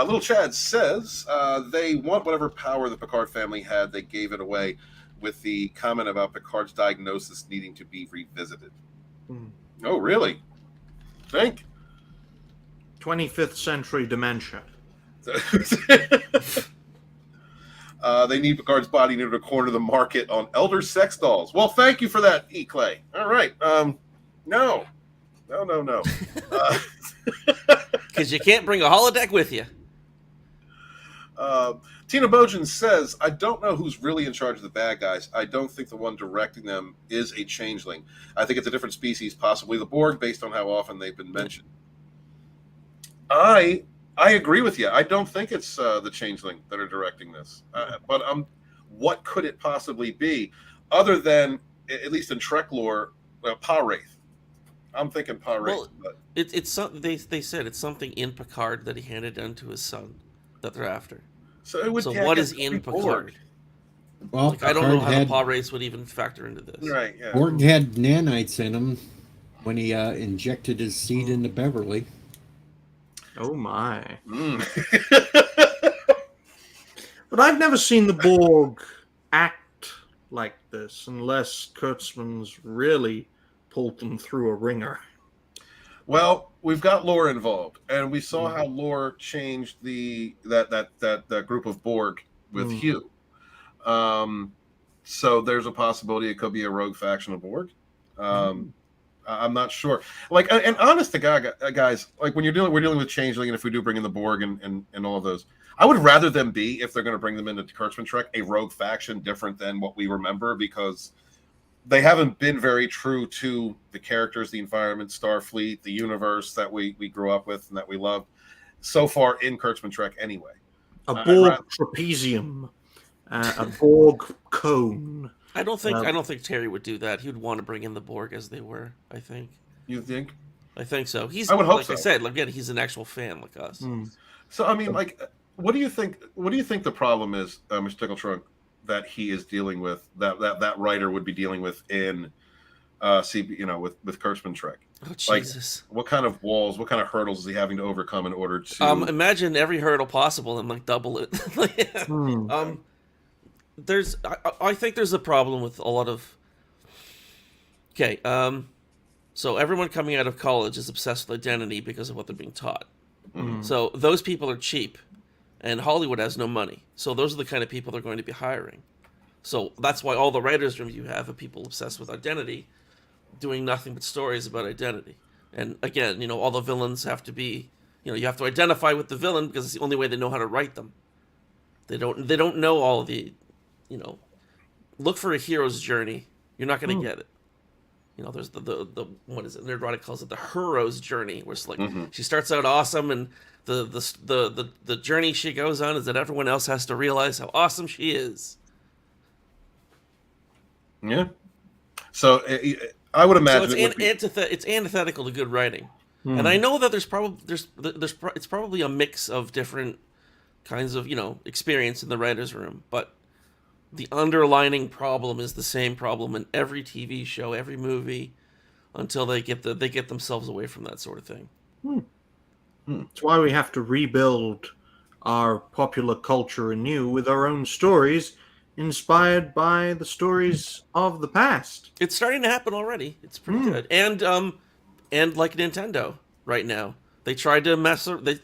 Little Chad says they want whatever power the Picard family had. They gave it away with the comment about Picard's diagnosis needing to be revisited. Oh, really? Think? 25th century dementia. They need Picard's body in order to corner the market on elder sex dolls. Well, thank you for that, E. Clay. All right. No. Because you can't bring a holodeck with you. Tina Bojan says, I don't know who's really in charge of the bad guys. I don't think the one directing them is a changeling. I think it's a different species, possibly the Borg, based on how often they've been mentioned. I agree with you. I don't think it's the changeling that are directing this. But what could it possibly be, other than, at least in Trek lore, Pa-Wraith? I'm thinking Pa-Wraith. Well, it's something they said it's something in Picard that he handed down to his son that they're after. So it would. So what is in Picard? Well, I don't know how had, the Pa-Wraiths would even factor into this. Right. Yeah. Borg had nanites in him when he injected his seed into Beverly. Oh my! But I've never seen the Borg act like this unless Kurtzman's really pulled them through a ringer. Well, we've got lore involved, and we saw how lore changed that group of Borg with Hugh. So there's a possibility it could be a rogue faction of Borg. I'm not sure. Like, and honest to God, guys, like when we're dealing with changeling, and if we do bring in the Borg and all of those, I would rather them be, if they're going to bring them into Kurtzman Trek, a rogue faction different than what we remember, because they haven't been very true to the characters, the environment, Starfleet, the universe that we grew up with and that we love so far in Kurtzman Trek anyway. A Borg trapezium, a Borg cone. I don't think Terry would do that. He would want to bring in the Borg as they were, I think. You think? I think so. I would hope like so. I said, again, he's an actual fan like us. So I mean, like, what do you think the problem is, Mr. Tickletrunk, that he is dealing with, that writer would be dealing with in with Kurtzman Trek? Oh, Jesus. Like, what kind of walls, what kind of hurdles is he having to overcome in order to imagine every hurdle possible and like double it. I think there's a problem with a lot of so everyone coming out of college is obsessed with identity because of what they're being taught. So those people are cheap, and Hollywood has no money. So those are the kind of people they're going to be hiring. So that's why all the writers' rooms you have of people obsessed with identity, doing nothing but stories about identity. And again, all the villains have to be, you have to identify with the villain because it's the only way they know how to write them. They don't know all of the, look for a hero's journey. You're not going to get it. There's the what is it? Nerdrotic calls it the hero's journey, where it's like she starts out awesome, and the journey she goes on is that everyone else has to realize how awesome she is. Yeah. So I would imagine so it's antithetical to good writing, and I know that there's probably a mix of different kinds of experience in the writers' room, but the underlining problem is the same problem in every TV show, every movie, until they get themselves away from that sort of thing. That's why we have to rebuild our popular culture anew with our own stories, inspired by the stories of the past. It's starting to happen already. It's pretty good. And like Nintendo right now, they tried to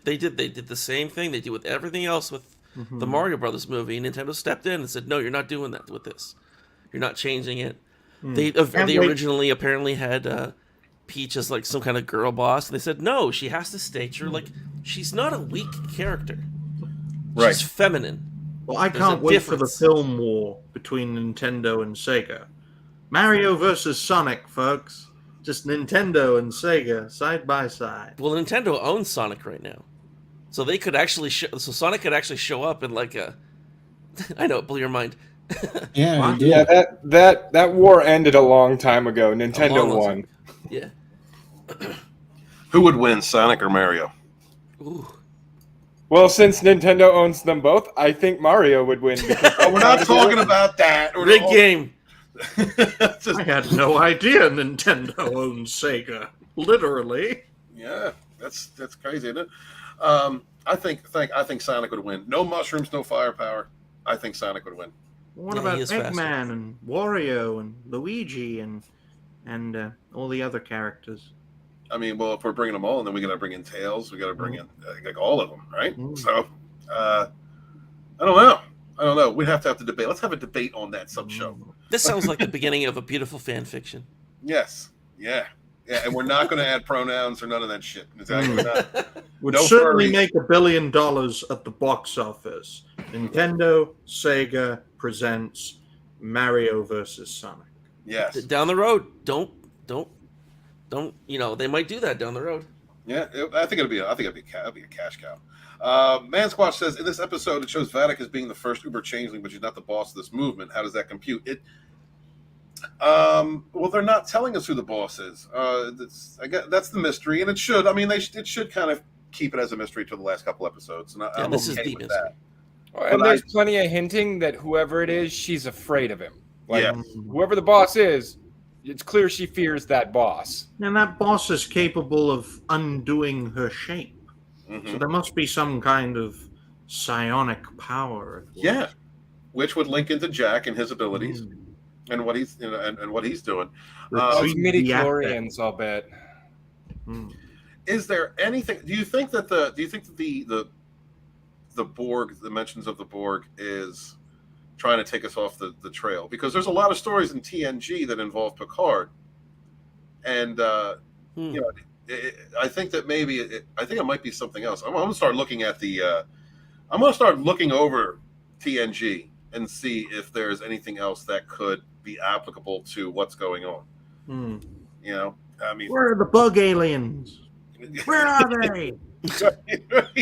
they did the same thing they do with everything else with the Mario Brothers movie. Nintendo stepped in and said, "No, you're not doing that with this. You're not changing it." They originally apparently had Peach as like some kind of girl boss. And they said, "No, she has to stay true. Like, she's not a weak character. She's feminine." Well, I can't wait for the film war between Nintendo and Sega. Mario versus Sonic, folks. Just Nintendo and Sega side by side. Well, Nintendo owns Sonic right now, so they could actually Sonic could actually show up in like a. I know, it blew your mind. Yeah, yeah. That war ended a long time ago. Nintendo won. Yeah. Who would win, Sonic or Mario? Ooh. Well, since Nintendo owns them both, I think Mario would win. We're not talking about that. Rigged game. I had no idea Nintendo owns Sega. Literally. Yeah, that's crazy, isn't it? I think Sonic would win. No mushrooms, no firepower. I think Sonic would win. What Yeah, about he is Eggman faster. and Wario and Luigi and all the other characters? I mean, well, if we're bringing them all, and then we got to bring in Tails, we got to bring in like all of them, right? So, I don't know. We have to debate. Let's have a debate on that sub show. This sounds like the beginning of a beautiful fan fiction. Yes, yeah, and we're not going to add pronouns or none of that shit. Exactly. Would No certainly furries. make $1 billion at the box office. Nintendo, Sega presents Mario versus Sonic. Yes. Down the road, don't. They might do that down the road. Yeah, I think it'll be a cash cow. Man Squash says in this episode it shows Vatic as being the first Uber changeling, but she's not the boss of this movement. How does that compute? Well, they're not telling us who the boss is. I guess that's the mystery, and it should. I mean, it should kind of keep it as a mystery till the last couple episodes, and I'm this is okay the with mystery. that. And there's plenty of hinting that whoever it is, she's afraid of him. Like, Yeah. whoever the boss is, it's clear she fears that boss. And that boss is capable of undoing her shape. So there must be some kind of psionic power. Yeah, which would link into Jack and his abilities and what he's and what he's doing. Those midi-chlorians, I'll bet. Is there anything? Do you think that the Borg, the mentions of the Borg, is trying to take us off the trail? Because there's a lot of stories in TNG that involve Picard, and I think that maybe it might be something else. I'm going to start looking at I'm going to start looking over TNG and see if there's anything else that could be applicable to what's going on. I mean, where are the bug aliens? Where are they?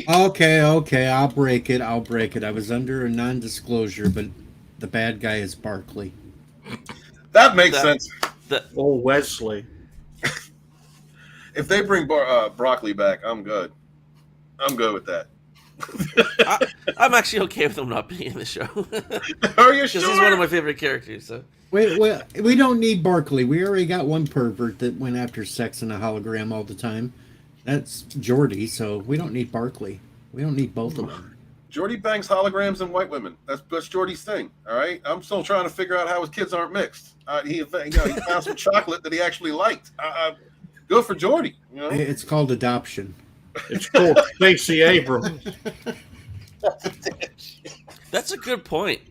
Okay, I'll break it. I was under a non-disclosure, but the bad guy is Barkley. That makes sense. Oh, Wesley. If they bring Broccoli back, I'm good. I'm good with that. I'm actually okay with him not being in the show. Are you Because sure? he's one of my favorite characters. So. Wait, we don't need Barkley. We already got one pervert that went after sex in a hologram all the time. That's Geordi, so we don't need Barkley. We don't need both of them. Geordi bangs holograms and white women. That's Geordi's thing. All right. I'm still trying to figure out how his kids aren't mixed. He found some chocolate that he actually liked. Good for Geordi. It's called adoption. It's called Stacey Abrams. That's a good point.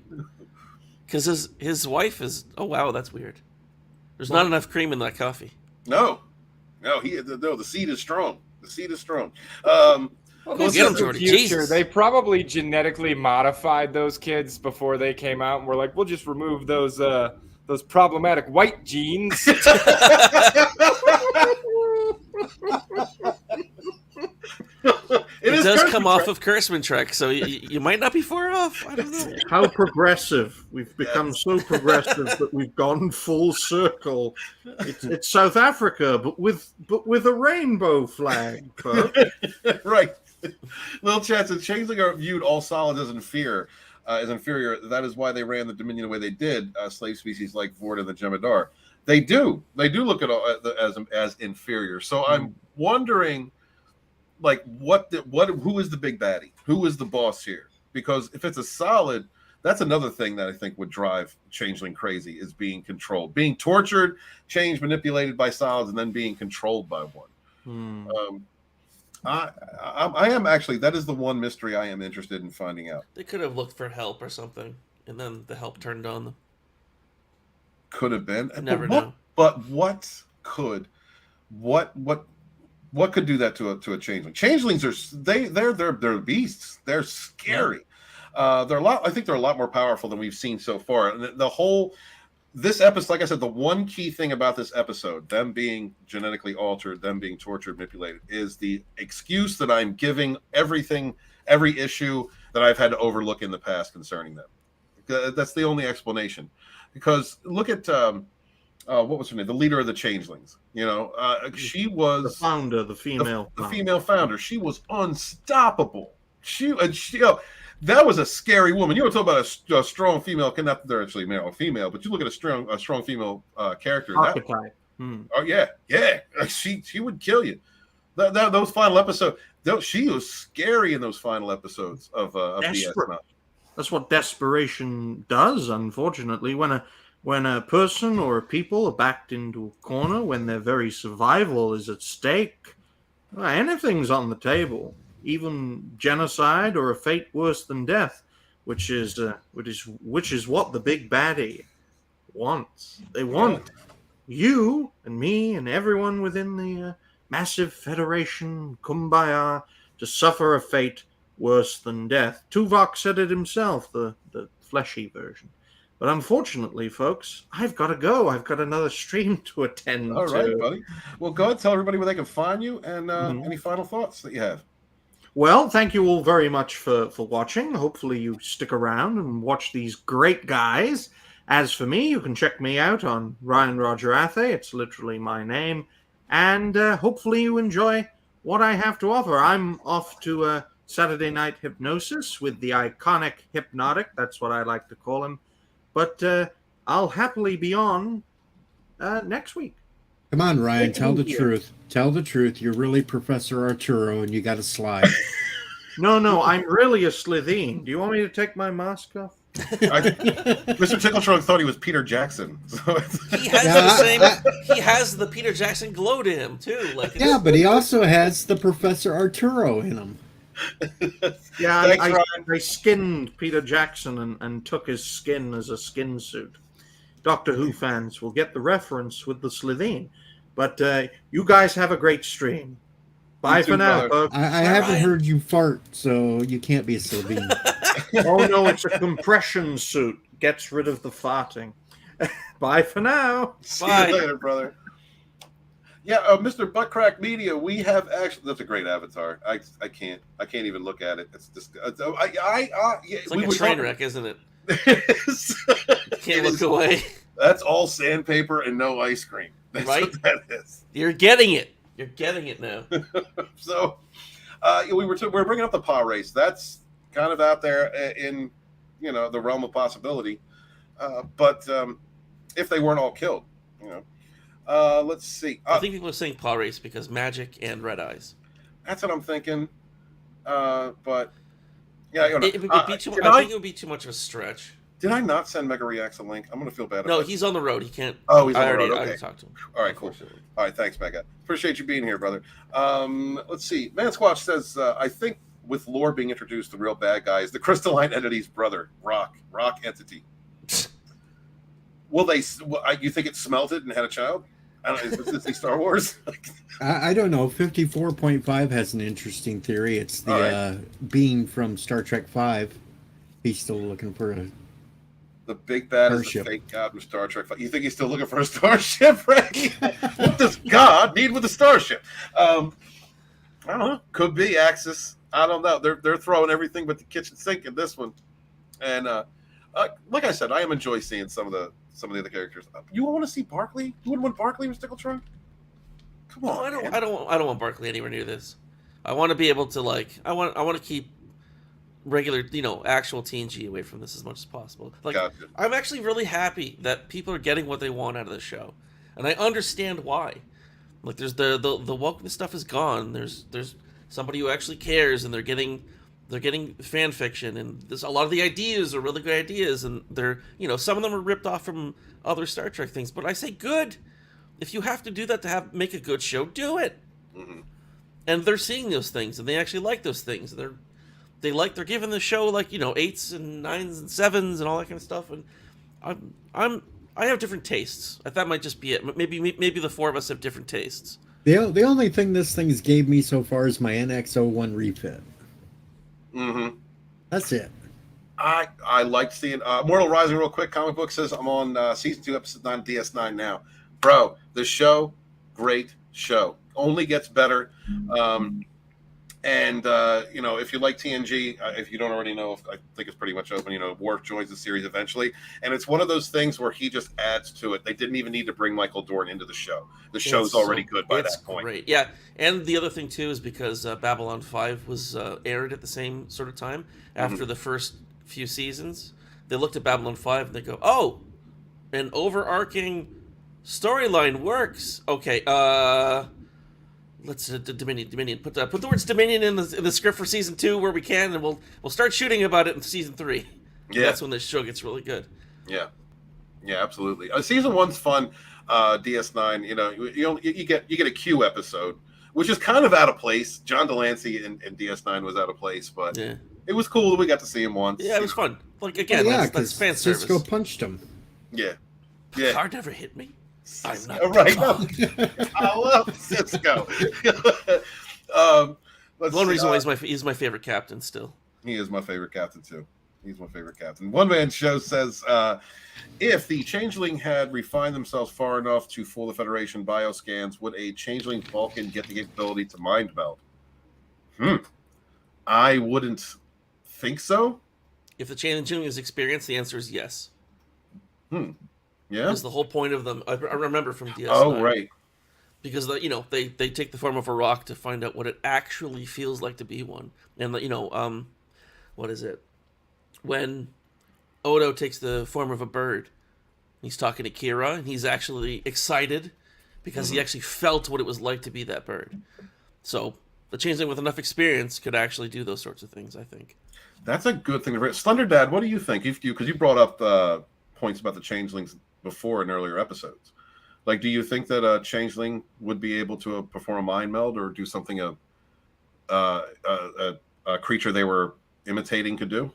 Because his wife is. Oh wow, that's weird. There's not enough cream in that coffee. No, the seed is strong. The seed is strong. Well, this is the future. They probably genetically modified those kids before they came out, and we're like, we'll just remove those problematic white genes. It does come off of Kurtzman Trek, so you might not be far off. I don't know. How progressive. We've become so progressive that we've gone full circle. It's South Africa, but with a rainbow flag. Right. Little chat says changeling are viewed all solids as inferior. That is why they ran the Dominion the way they did. Slave species like Vord and the Jemadar. They do look at all as inferior. So I'm wondering, like, who is the big baddie? Who is the boss here? Because if it's a solid, that's another thing that I think would drive changeling crazy, is being controlled, being tortured, manipulated by solids, and then being controlled by one. I am actually, that is the one mystery I am interested in finding out. They could have looked for help or something, and then the help turned on them. Could have been. Never know. But what could do that to a changeling? Changelings they're beasts. They're scary. I think they're a lot more powerful than we've seen so far. And this episode, like I said, the one key thing about this episode, them being genetically altered, them being tortured, manipulated, is the excuse that I'm giving every issue that I've had to overlook in the past concerning them. That's the only explanation. Because look at what was her name? The leader of the Changelings. She was the founder, the female, the female founder. She was unstoppable. That was a scary woman. You were talking about a strong female, not that they're actually male or female, but you look at a strong female character. Archetype. Oh yeah. She would kill you. Those final episodes. She was scary in those final episodes of DS9. That's what desperation does. Unfortunately, when a person or a people are backed into a corner, when their very survival is at stake, anything's on the table. Even genocide or a fate worse than death, which is what the big baddie wants. They want you and me and everyone within the massive Federation, kumbaya, to suffer a fate worse than death. Tuvok said it himself, the fleshy version. But unfortunately, folks, I've got to go. I've got another stream to attend to. All right, buddy. Well, go ahead, tell everybody where they can find you, and any final thoughts that you have. Well, thank you all very much for watching. Hopefully you stick around and watch these great guys. As for me, you can check me out on Ryan Roger Athe. It's literally my name. And hopefully you enjoy what I have to offer. I'm off to Saturday Night Hypnosis with the iconic Hypnotic. That's what I like to call him. But I'll happily be on next week. Come on, Ryan, tell the truth. Tell the truth. You're really Professor Arturo, and you got to slide. No, I'm really a Slitheen. Do you want me to take my mask off? Mr. Tickletrunk thought he was Peter Jackson. So he has he has the Peter Jackson glow to him too. But he also has the Professor Arturo in him. Yeah, Thanks, I skinned Peter Jackson and took his skin as a skin suit. Doctor Who fans will get the reference with the Slitheen. But you guys have a great stream. Bye for now, folks. I haven't heard you fart, so you can't be a Slitheen. Oh, no, it's a compression suit. Gets rid of the farting. Bye for now. See you later, brother. Yeah, Mr. Buttcrack Media, we have actually. That's a great avatar. I can't even look at it. It's just. It's like a train wreck, isn't it? Can't look away. That's all sandpaper and no ice cream. That's what that is. You're getting it. You're getting it now. So, we're bringing up the paw race. That's kind of out there in the realm of possibility. But if they weren't all killed, let's see. I think people are saying paw race because magic and red eyes. That's what I'm thinking. But yeah, it would be too. I think it would be too much of a stretch. Did I not send Mega Reacts a link? I'm going to feel bad. No, he's on the road. He can't. Oh, he's on the road. Okay. I already talked to him. All right, cool. All right, thanks, Mega. Appreciate you being here, brother. Let's see. Man Squatch says, I think with lore being introduced, the real bad guy is the crystalline entity's brother, Rock Entity. Will they? You think it smelted and had a child? I don't know. Is this Star Wars? I don't know. 54.5 has an interesting theory. It's the being from Star Trek V. He's still looking for the big bad is the fake god from Star Trek. You think he's still looking for a starship, Frank? What does God need with a starship? I don't know. Could be Axis. I don't know. They're throwing everything but the kitchen sink in this one. And like I said, I am enjoying seeing some of the other characters. You want to see Barkley? You wouldn't want Barkley, Mr. Tickletrunk? Come on. No, I don't want Barkley anywhere near this. I want to be able to I want to keep regular, actual TNG away from this as much as possible. Gotcha. I'm actually really happy that people are getting what they want out of the show, and I understand why. Like, there's the wokeness stuff is gone. There's somebody who actually cares, and they're getting fan fiction, and there's a lot of the ideas are really good ideas, and they're some of them are ripped off from other Star Trek things. But I say good. If you have to do that to make a good show, do it. Mm-hmm. And they're seeing those things, and they actually like those things. They're giving the show 8s and 9s and 7s and all that kind of stuff. And I have different tastes. That might just be it. Maybe the four of us have different tastes. The only thing this thing's gave me so far is my NX-01 refit. Mm-hmm. That's it. I like seeing Mortal Rising real quick. Comic book says I'm on season 2, episode 9, DS9 now. Bro, the show, great show. Only gets better. And if you like TNG, if you don't already know, I think it's pretty much open. Worf joins the series eventually, and it's one of those things where he just adds to it. They didn't even need to bring Michael Dorn into the show. The show's already good by that point. Great, yeah. And the other thing too is because Babylon 5 was aired at the same sort of time after the first few seasons. They looked at Babylon 5 and they go, "Oh, an overarching storyline works. Okay, let's Dominion. Put the words Dominion in the script for season 2 where we can, and we'll start shooting about it in season 3. Yeah, that's when this show gets really good. Yeah, absolutely. Season 1's fun. DS9, you get a Q episode, which is kind of out of place. John Delancey in DS9 was out of place, but it was cool that we got to see him once. Yeah, it was fun. Like again, that's fan service. Cisco punched him. Yeah. Picard never hit me. I'm not right. I love Cisco. One reason why he's my favorite captain still. He is my favorite captain too. He's my favorite captain. One Man Show says, if the Changeling had refined themselves far enough to fool the Federation bioscans, would a Changeling Vulcan get the capability to mind meld? I wouldn't think so. If the Changeling is experienced, the answer is yes. Yeah. Because the whole point of them, I remember from DS9. Oh, right. Because they take the form of a rock to find out what it actually feels like to be one. And what is it? When Odo takes the form of a bird, he's talking to Kira, and he's actually excited because he actually felt what it was like to be that bird. So the Changeling with enough experience could actually do those sorts of things, I think. That's a good thing to read. Slender Dad, what do you think? Because you brought up points about the Changelings before in earlier episodes. Like, do you think that a Changeling would be able to perform a mind meld or do something a creature they were imitating could do?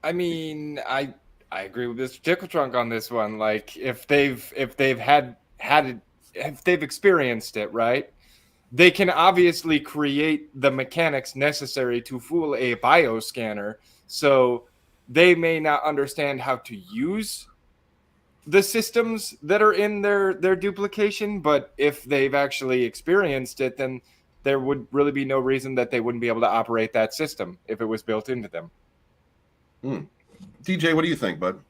I mean, I agree with Mr. Tickle Trunk on this one. Like, if they've experienced it, right? They can obviously create the mechanics necessary to fool a bioscanner. So they may not understand how to use the systems that are in their duplication, but if they've actually experienced it, then there would really be no reason that they wouldn't be able to operate that system if it was built into them. DJ, what do you think, bud?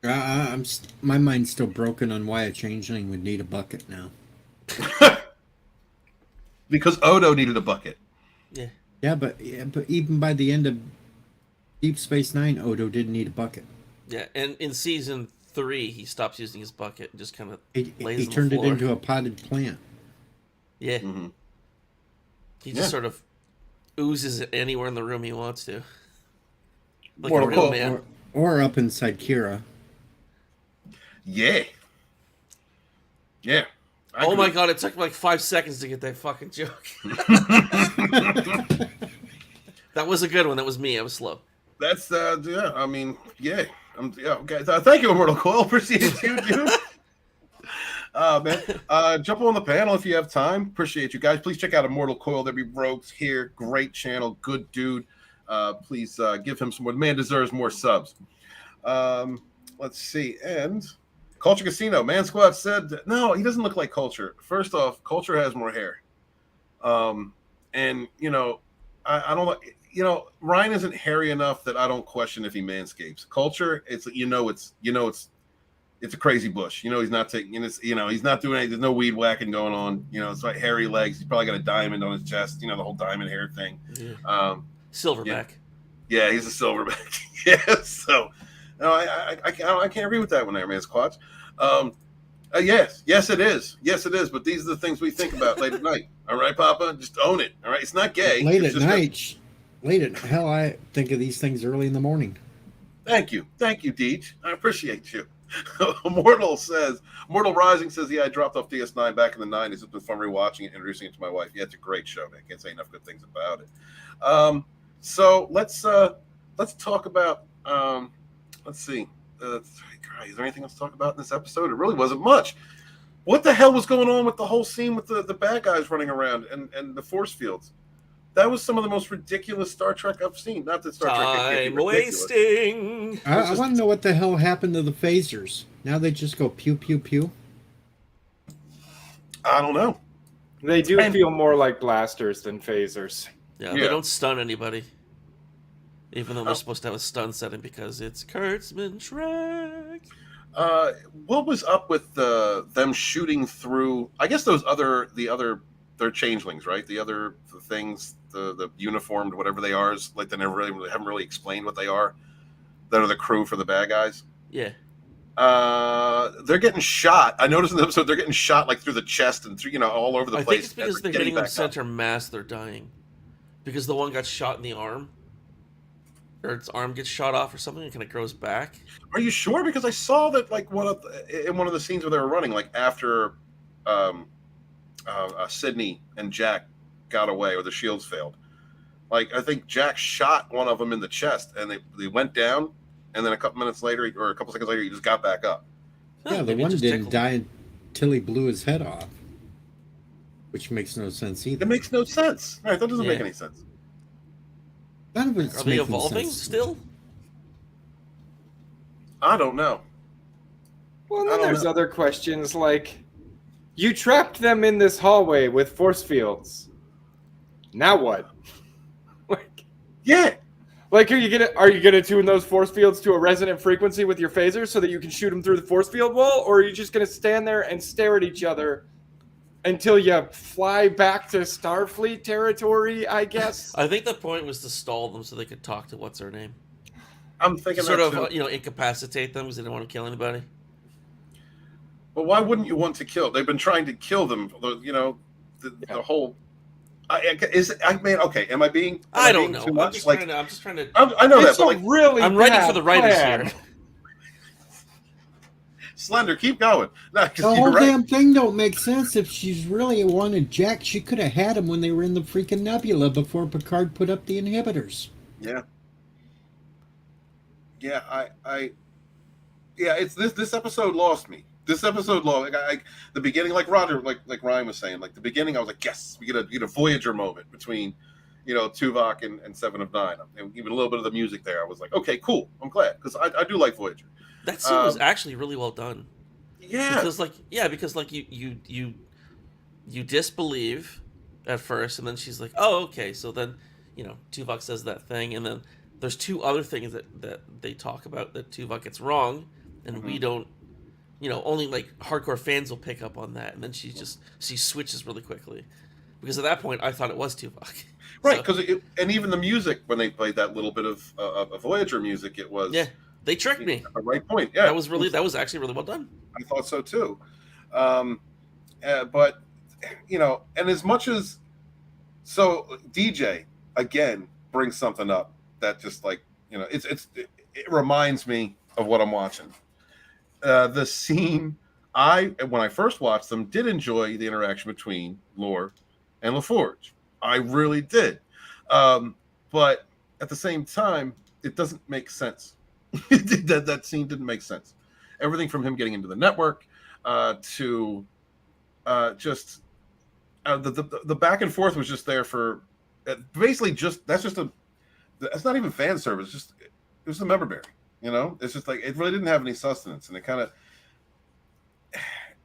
My mind's still broken on why a Changeling would need a bucket now. Because Odo needed a bucket. Yeah, but even by the end of Deep Space Nine, Odo didn't need a bucket. Yeah, and in season 3, he stops using his bucket and just kind of lays He on the turned it floor. into a potted plant. Yeah. He just sort of oozes it anywhere in the room he wants to. Like a real man. Or up inside Kira. Yeah. Oh my god, it took me like 5 seconds to get that fucking joke. That was a good one. That was me. I was slow. That's I mean, yeah. Okay. Thank you, Immortal Coil. Appreciate you, dude. Man. Jump on the panel if you have time. Appreciate you guys. Please check out Immortal Coil. There be rogues here. Great channel. Good dude. Please give him some more. The man deserves more subs. Let's see. And Culture Casino. Man Squad said, no, he doesn't look like Culture. First off, Culture has more hair. And, I don't like, Ryan isn't hairy enough that I don't question if he manscapes. Culture, it's a crazy bush. He's not taking, he's not doing anything. There's no weed whacking going on. It's like hairy legs. He's probably got a diamond on his chest, the whole diamond hair thing. Yeah. Silverback. Yeah, he's a silverback. Yeah, so no, I can't agree with that one there, man. Squats. Yes, it is. Yes, it is. But these are the things we think about late at night. All right, Papa, just own it. All right, it's not gay. Late at hell, I think of these things early in the morning. Thank you, Deej. I appreciate you. Mortal Rising says, yeah, I dropped off DS9 back in the 90s. It's been fun rewatching it, introducing it to my wife. Yeah, it's a great show, man. Can't say enough good things about it. So let's talk about let's see. Is there anything else to talk about in this episode? It really wasn't much. What the hell was going on with the whole scene with the bad guys running around and the force fields? That was some of the most ridiculous Star Trek I've seen. Not that Star Trek. Time wasting. I want to know what the hell happened to the phasers. Now they just go pew pew pew. I don't know. They do feel more like blasters than phasers. Yeah, they don't stun anybody. Even though they're supposed to have a stun setting because it's Kurtzman Shrek. What was up with them shooting through? I guess they're changelings, right? The things, the uniformed, whatever they are, is like they haven't really explained what they are. That are the crew for the bad guys. Yeah. They're getting shot. I noticed in the episode they're getting shot like through the chest and through all over the place. I think it's because they're hitting them center mass. They're dying because the one got shot in the arm, or its arm gets shot off or something, and kind of grows back. Are you sure? Because I saw that like in one of the scenes where they were running, like after Sydney and Jack got away or the shields failed. Like I think Jack shot one of them in the chest, and they went down, and then a couple minutes later or a couple seconds later, he just got back up. Yeah, the one didn't die until he blew his head off, which makes no sense either. It makes no sense. Right? That doesn't make any sense. None of it's Are they making evolving sense. still? I don't know. Well, then there's other questions like, you trapped them in this hallway with force fields. Now what? Yeah. Like, are you gonna tune those force fields to a resonant frequency with your phaser so that you can shoot them through the force field wall, or are you just gonna stand there and stare at each other until you fly back to Starfleet territory? I guess. I think the point was to stall them so they could talk to what's her name. I'm thinking sort that of too. Incapacitate them because they didn't want to kill anybody. But why wouldn't you want to kill? They've been trying to kill them. The whole. Okay. Am I being? I don't know. Too much? I'm just trying to. I know it's that, but really I'm writing bad for the writers plan. here. Slender, keep going. No, The whole damn thing don't make sense. If she's really wanted Jack, she could have had him when they were in the freaking nebula before Picard put up the inhibitors. Yeah. Yeah, it's this episode lost me. This episode lost the beginning, like Roger, like Ryan was saying, like the beginning, I was like, yes, we get a Voyager moment between, Tuvok and Seven of Nine, and even a little bit of the music there. I was like, okay, cool. I'm glad because I do like Voyager. That scene was actually really well done. Yeah, because you disbelieve at first, and then she's like, oh, okay. So then, Tuvok says that thing, and then there's two other things that they talk about that Tuvok gets wrong, and we don't. Only like hardcore fans will pick up on that, and then she switches really quickly, because at that point I thought it was Tuvok. Right, because and even the music when they played that little bit of Voyager music, it was they tricked me at the right point. Yeah, that was actually really well done. I thought so too, but and as much as DJ again brings something up that just like it reminds me of what I'm watching. The scene when I first watched them did enjoy the interaction between Lore and LaForge. I really did, but at the same time, it doesn't make sense. that scene didn't make sense. Everything from him getting into the network to just the back and forth was just there for basically that's not even fan service. It was a member berry. It's just like it really didn't have any sustenance, and it kind of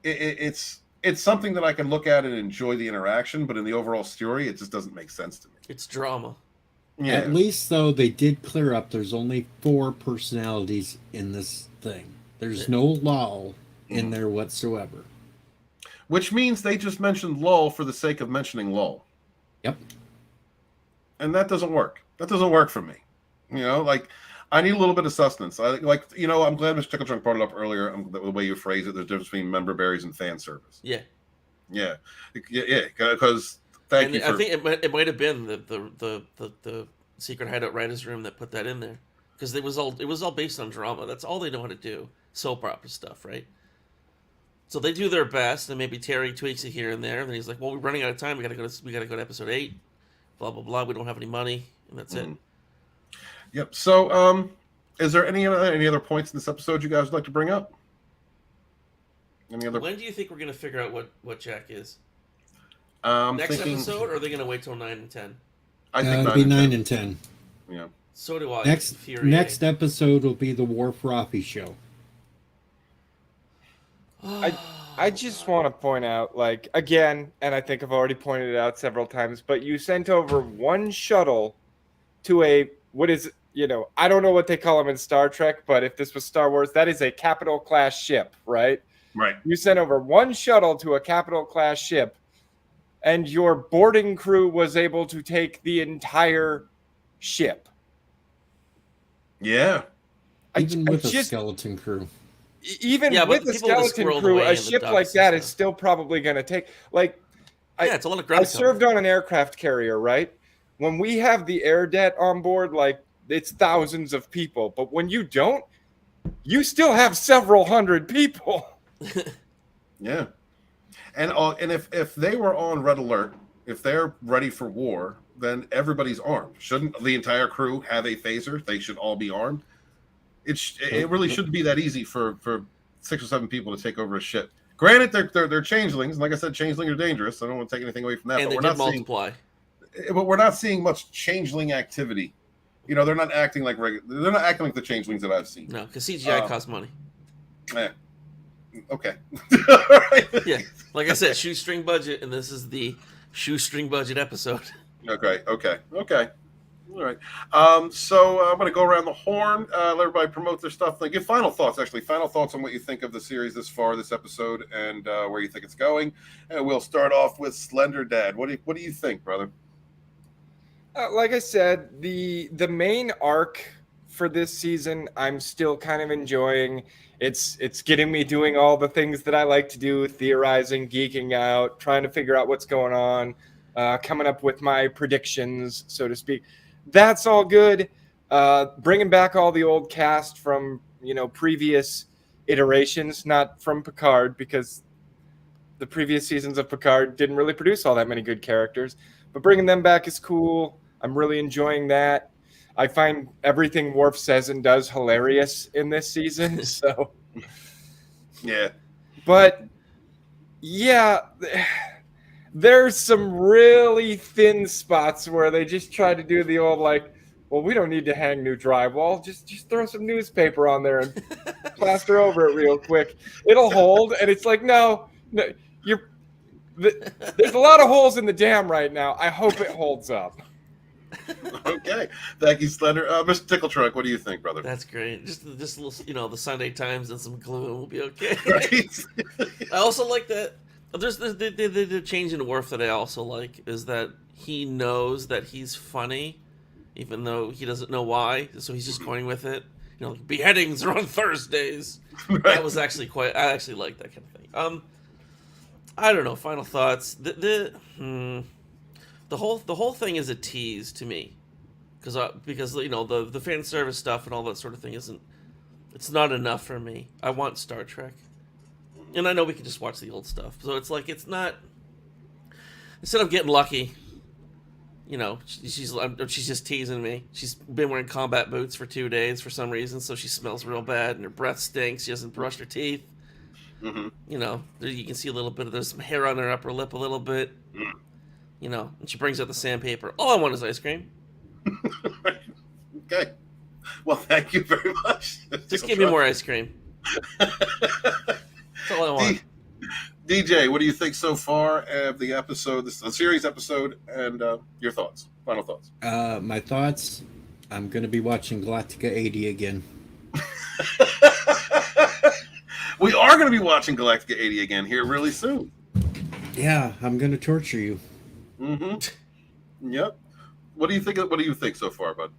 it's something that I can look at and enjoy the interaction, but in the overall story, it just doesn't make sense to me. It's drama. Yeah. At least though they did clear up. There's only 4 personalities in this thing. There's no lull in there whatsoever. Which means they just mentioned lull for the sake of mentioning lull. Yep. And that doesn't work. That doesn't work for me. I need a little bit of sustenance. I'm glad Mr. Tickle Trunk brought it up earlier. The way you phrase it, there's a difference between member berries and fan service. Yeah. Because I think it might have been the Secret Hideout Writers Room that put that in there, because it was all based on drama. That's all they know how to do, soap opera stuff, right? So they do their best, and maybe Terry tweaks it here and there, and then he's like, "Well, we're running out of time. We gotta go to episode 8. Blah blah blah. We don't have any money, and that's it." Yep. So, is there any other points in this episode you guys would like to bring up? Any other? When do you think we're gonna figure out what Jack is? Next episode, or are they gonna wait till 9 and 10? I think it'll be 9 and 10. Yeah. So do I. Next episode will be the Worf Rafi show. I just want to point out, like, again, and I think I've already pointed it out several times, but you sent over one shuttle to a, what is, I don't know what they call them in Star Trek, but if this was Star Wars, that is a capital class ship, right? Right. You sent over one shuttle to a capital class ship, and your boarding crew was able to take the entire ship. Yeah. Even with a skeleton crew. Even with a skeleton crew, a ship like that is still probably going to take, like, it's a lot of ground I served on an aircraft carrier, right? When we have the air debt on board, like, it's thousands of people. But when you don't, you still have several hundred people. Yeah. And if they were on red alert, if they're ready for war, then everybody's armed. Shouldn't the entire crew have a phaser? They should all be armed. It really shouldn't be that easy for 6 or 7 people to take over a ship. Granted, they're changelings. Like I said, changelings are dangerous. I don't want to take anything away from that. And but they did multiply. But we're not seeing much changeling activity. They're not acting like they're not acting like the changelings that I've seen. No, because CGI costs money. Okay. Yeah, like I said, shoestring budget, and this is the shoestring budget episode. Okay. All right. So I'm going to go around the horn, let everybody promote their stuff. Give final thoughts, final thoughts on what you think of the series this far, this episode, and where you think it's going. And we'll start off with Slender Dad. What do you think, brother? Like I said, the main arc for this season, I'm still kind of enjoying. It's getting me doing all the things that I like to do, theorizing, geeking out, trying to figure out what's going on, coming up with my predictions, so to speak. That's all good. Bringing back all the old cast from, previous iterations, not from Picard, because the previous seasons of Picard didn't really produce all that many good characters. But bringing them back is cool. I'm really enjoying that. I find everything Worf says and does hilarious in this season. So, yeah. But, yeah, there's some really thin spots where they just try to do the old, like, well, we don't need to hang new drywall. Just throw some newspaper on there and plaster over it real quick. It'll hold. And it's like, no, there's a lot of holes in the dam right now. I hope it holds up. Okay. Thank you, Slender. Mr. Tickletruck, what do you think, brother? That's great. Just a little, the Sunday Times and some glue, and we'll be okay. Right. I also like that. There's the change in Worf that I also like is that he knows that he's funny, even though he doesn't know why. So he's just going with it. Beheadings are on Thursdays. Right. That was actually I actually like that kind of thing. I don't know. Final thoughts. The whole thing is a tease to me, because the fan service stuff and all that sort of thing it's not enough for me. I want Star Trek, and I know we can just watch the old stuff. So it's like it's not. Instead of getting lucky, she's just teasing me. She's been wearing combat boots for 2 days for some reason, so she smells real bad and her breath stinks. She hasn't brushed her teeth. Mm-hmm. You can see a little bit of there's some hair on her upper lip a little bit. And she brings out the sandpaper. All I want is ice cream. Okay. Well, thank you very much. Just give me more ice cream. That's all I want. DJ, what do you think so far of the episode, the series episode, and your thoughts? Final thoughts. My thoughts, I'm going to be watching Galactica 80 again. We are going to be watching Galactica 80 again here really soon. Yeah, I'm going to torture you. Mm-hmm. Yep. What do you think? What do you think so far, bud?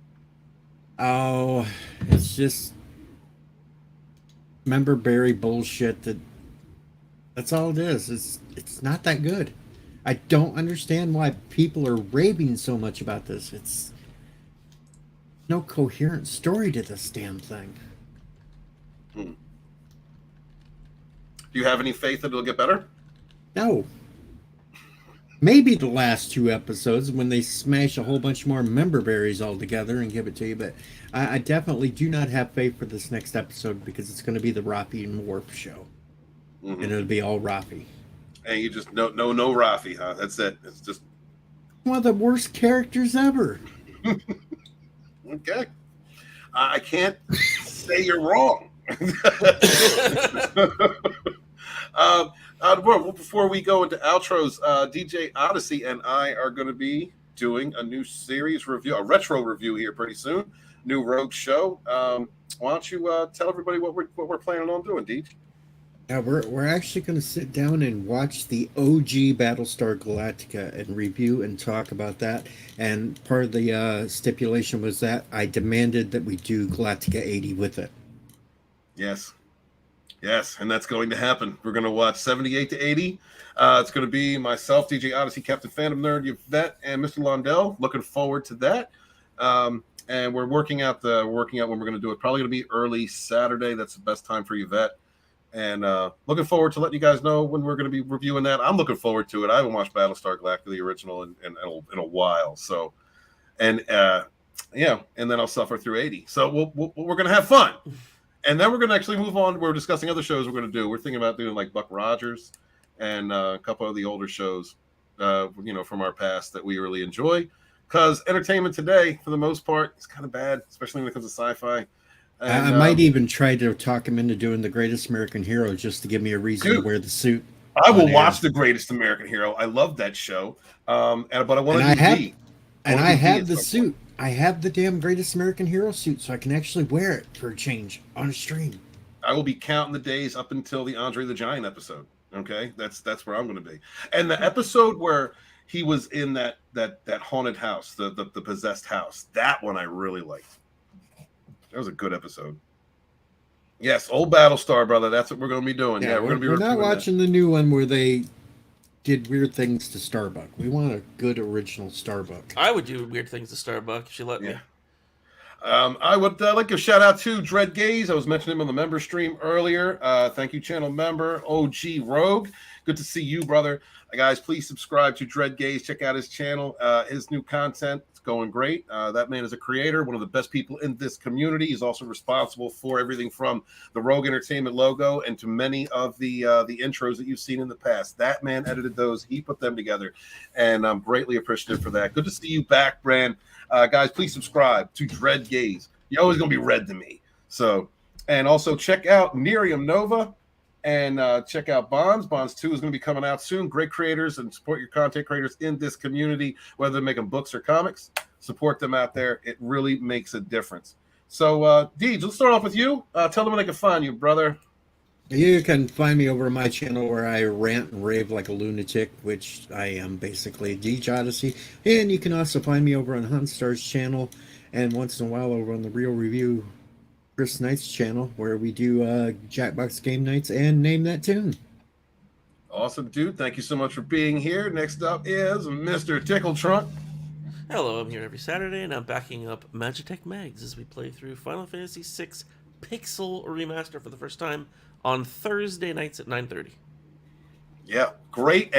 Oh, it's just member Barry bullshit. That's all it is. It's not that good. I don't understand why people are raving so much about this. It's no coherent story to this damn thing. Do you have any faith that it'll get better? No. Maybe the last 2 episodes when they smash a whole bunch more member berries all together and give it to you, but I definitely do not have faith for this next episode because it's going to be the Rafi and Warp show. Mm-hmm. And it'll be all Rafi. And you just no Rafi, huh? That's it. It's just one of the worst characters ever. Okay. I can't say you're wrong. before we go into outros, DJ Odyssey and I are going to be doing a new series review, a retro review here pretty soon. New Rogue show. Why don't you tell everybody what we're planning on doing, DJ? Yeah, we're actually going to sit down and watch the OG Battlestar Galactica and review and talk about that. And part of the stipulation was that I demanded that we do Galactica 80 with it. Yes, and that's going to happen. We're going to watch 78 to 80. It's going to be myself, DJ Odyssey, Captain Fandom Nerd, Yvette, and Mr. Londell. Looking forward to that. And we're working out when we're going to do it. Probably going to be early Saturday. That's the best time for Yvette. And looking forward to letting you guys know when we're going to be reviewing that. I'm looking forward to it. I haven't watched Battlestar Galactica, the original, in a while. So, and then I'll suffer through 80. So we're going to have fun. And then we're going to actually move on. We're discussing other shows we're going to do. We're thinking about doing like Buck Rogers and a couple of the older shows, from our past that we really enjoy. Because entertainment today, for the most part, is kind of bad, especially when it comes to sci-fi. And, I might even try to talk him into doing The Greatest American Hero just to give me a reason to wear the suit. I will watch The Greatest American Hero. I love that show. But I want to do I have the suit. I have the damn Greatest American Hero suit, so I can actually wear it for a change on a stream. I will be counting the days up until the Andre the Giant episode. Okay, that's where I'm going to be. And the episode where he was in that haunted house, the possessed house, that one I really liked. That was a good episode. Yes, old Battlestar, brother. That's what we're going to be doing. Yeah, we're going to be. We're not watching the new one where they did weird things to Starbuck. We want a good original Starbuck. I would do weird things to Starbuck if you let me. I would like to shout out to Dread Gaze. I was mentioning him on the member stream earlier. Thank you, channel member OG Rogue. Good to see you, brother. Guys, please subscribe to Dread Gaze. Check out his channel. His new content, it's going great. That man is a creator, one of the best people in this community. He's also responsible for everything from the Rogue Entertainment logo and to many of the intros that you've seen in the past. That man edited those. He put them together, and I'm greatly appreciative for that. Good to see you back, Brand. Guys, please subscribe to Dread Gaze. You're always going to be red to me. So, and also check out Nerium Nova. And check out Bonds. Bonds 2 is going to be coming out soon. Great creators, and support your content creators in this community, whether they're making books or comics. Support them out there. It really makes a difference. So, Deej, let's start off with you. Tell them where they can find you, brother. You can find me over on my channel where I rant and rave like a lunatic, which I am basically Deej Odyssey. And you can also find me over on Hunstar's channel, and once in a while over on the Real Review Chris Knight's channel, where we do Jackbox game nights and Name That Tune. Awesome, dude. Thank you so much for being here. Next up is Mr. Tickle Trunk. Hello, I'm here every Saturday, and I'm backing up Magitech Mags as we play through Final Fantasy VI Pixel Remaster for the first time on Thursday nights at 9:30. Yeah, great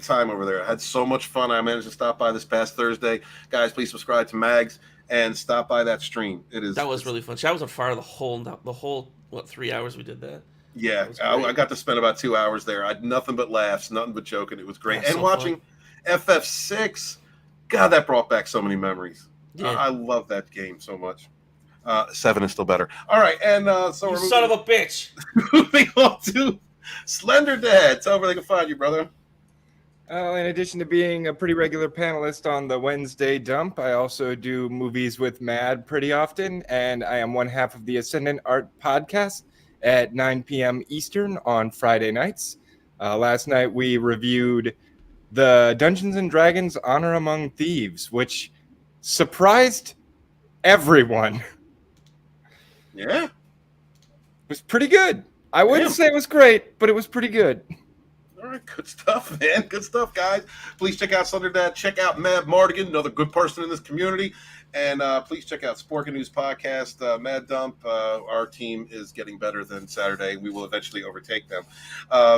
time over there. I had so much fun. I managed to stop by this past Thursday. Guys, please subscribe to Mags and stop by that stream. That was really fun. I was on fire the whole 3 hours we did that. Yeah, I got to spend about 2 hours there. I had nothing but laughs, nothing but joking. It was great. And so watching FF6, God, that brought back so many memories. Yeah. I love that game so much. 7 is still better. All right, and so you son of a bitch. Moving on to Slender Dad. Tell them where they can find you, brother. In addition to being a pretty regular panelist on the Wednesday Dump, I also do Movies with Mad pretty often, and I am one half of the Ascendant Art podcast at 9 p.m. Eastern on Friday nights. Last night we reviewed the Dungeons & Dragons Honor Among Thieves, which surprised everyone. Yeah. It was pretty good. I wouldn't say it was great, but it was pretty good. All right, good stuff, man. Good stuff, guys. Please check out Slender Dad. Check out Mad Mardigan, another good person in this community. And please check out Sporkin News Podcast, Mad Dump. Our team is getting better than Saturday. We will eventually overtake them.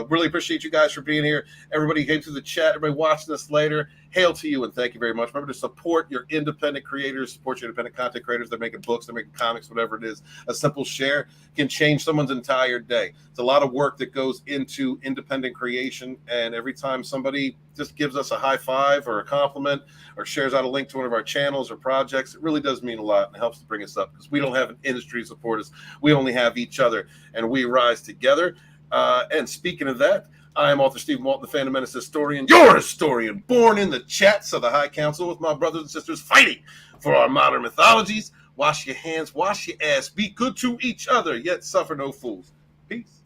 Really appreciate you guys for being here. Everybody came through the chat. Everybody watching us later. Hail to you and thank you very much. Remember to support your independent creators, support your independent content creators. They're making books, they're making comics, whatever it is. A simple share can change someone's entire day. It's a lot of work that goes into independent creation. And every time somebody just gives us a high five or a compliment or shares out a link to one of our channels or projects, it really does mean a lot and it helps to bring us up because we don't have an industry to support us. We only have each other and we rise together. And speaking of that, I am author Stephen Walton, the Fandom Menace historian, your historian, born in the chats of the High Council with my brothers and sisters fighting for our modern mythologies. Wash your hands, wash your ass, be good to each other, yet suffer no fools. Peace.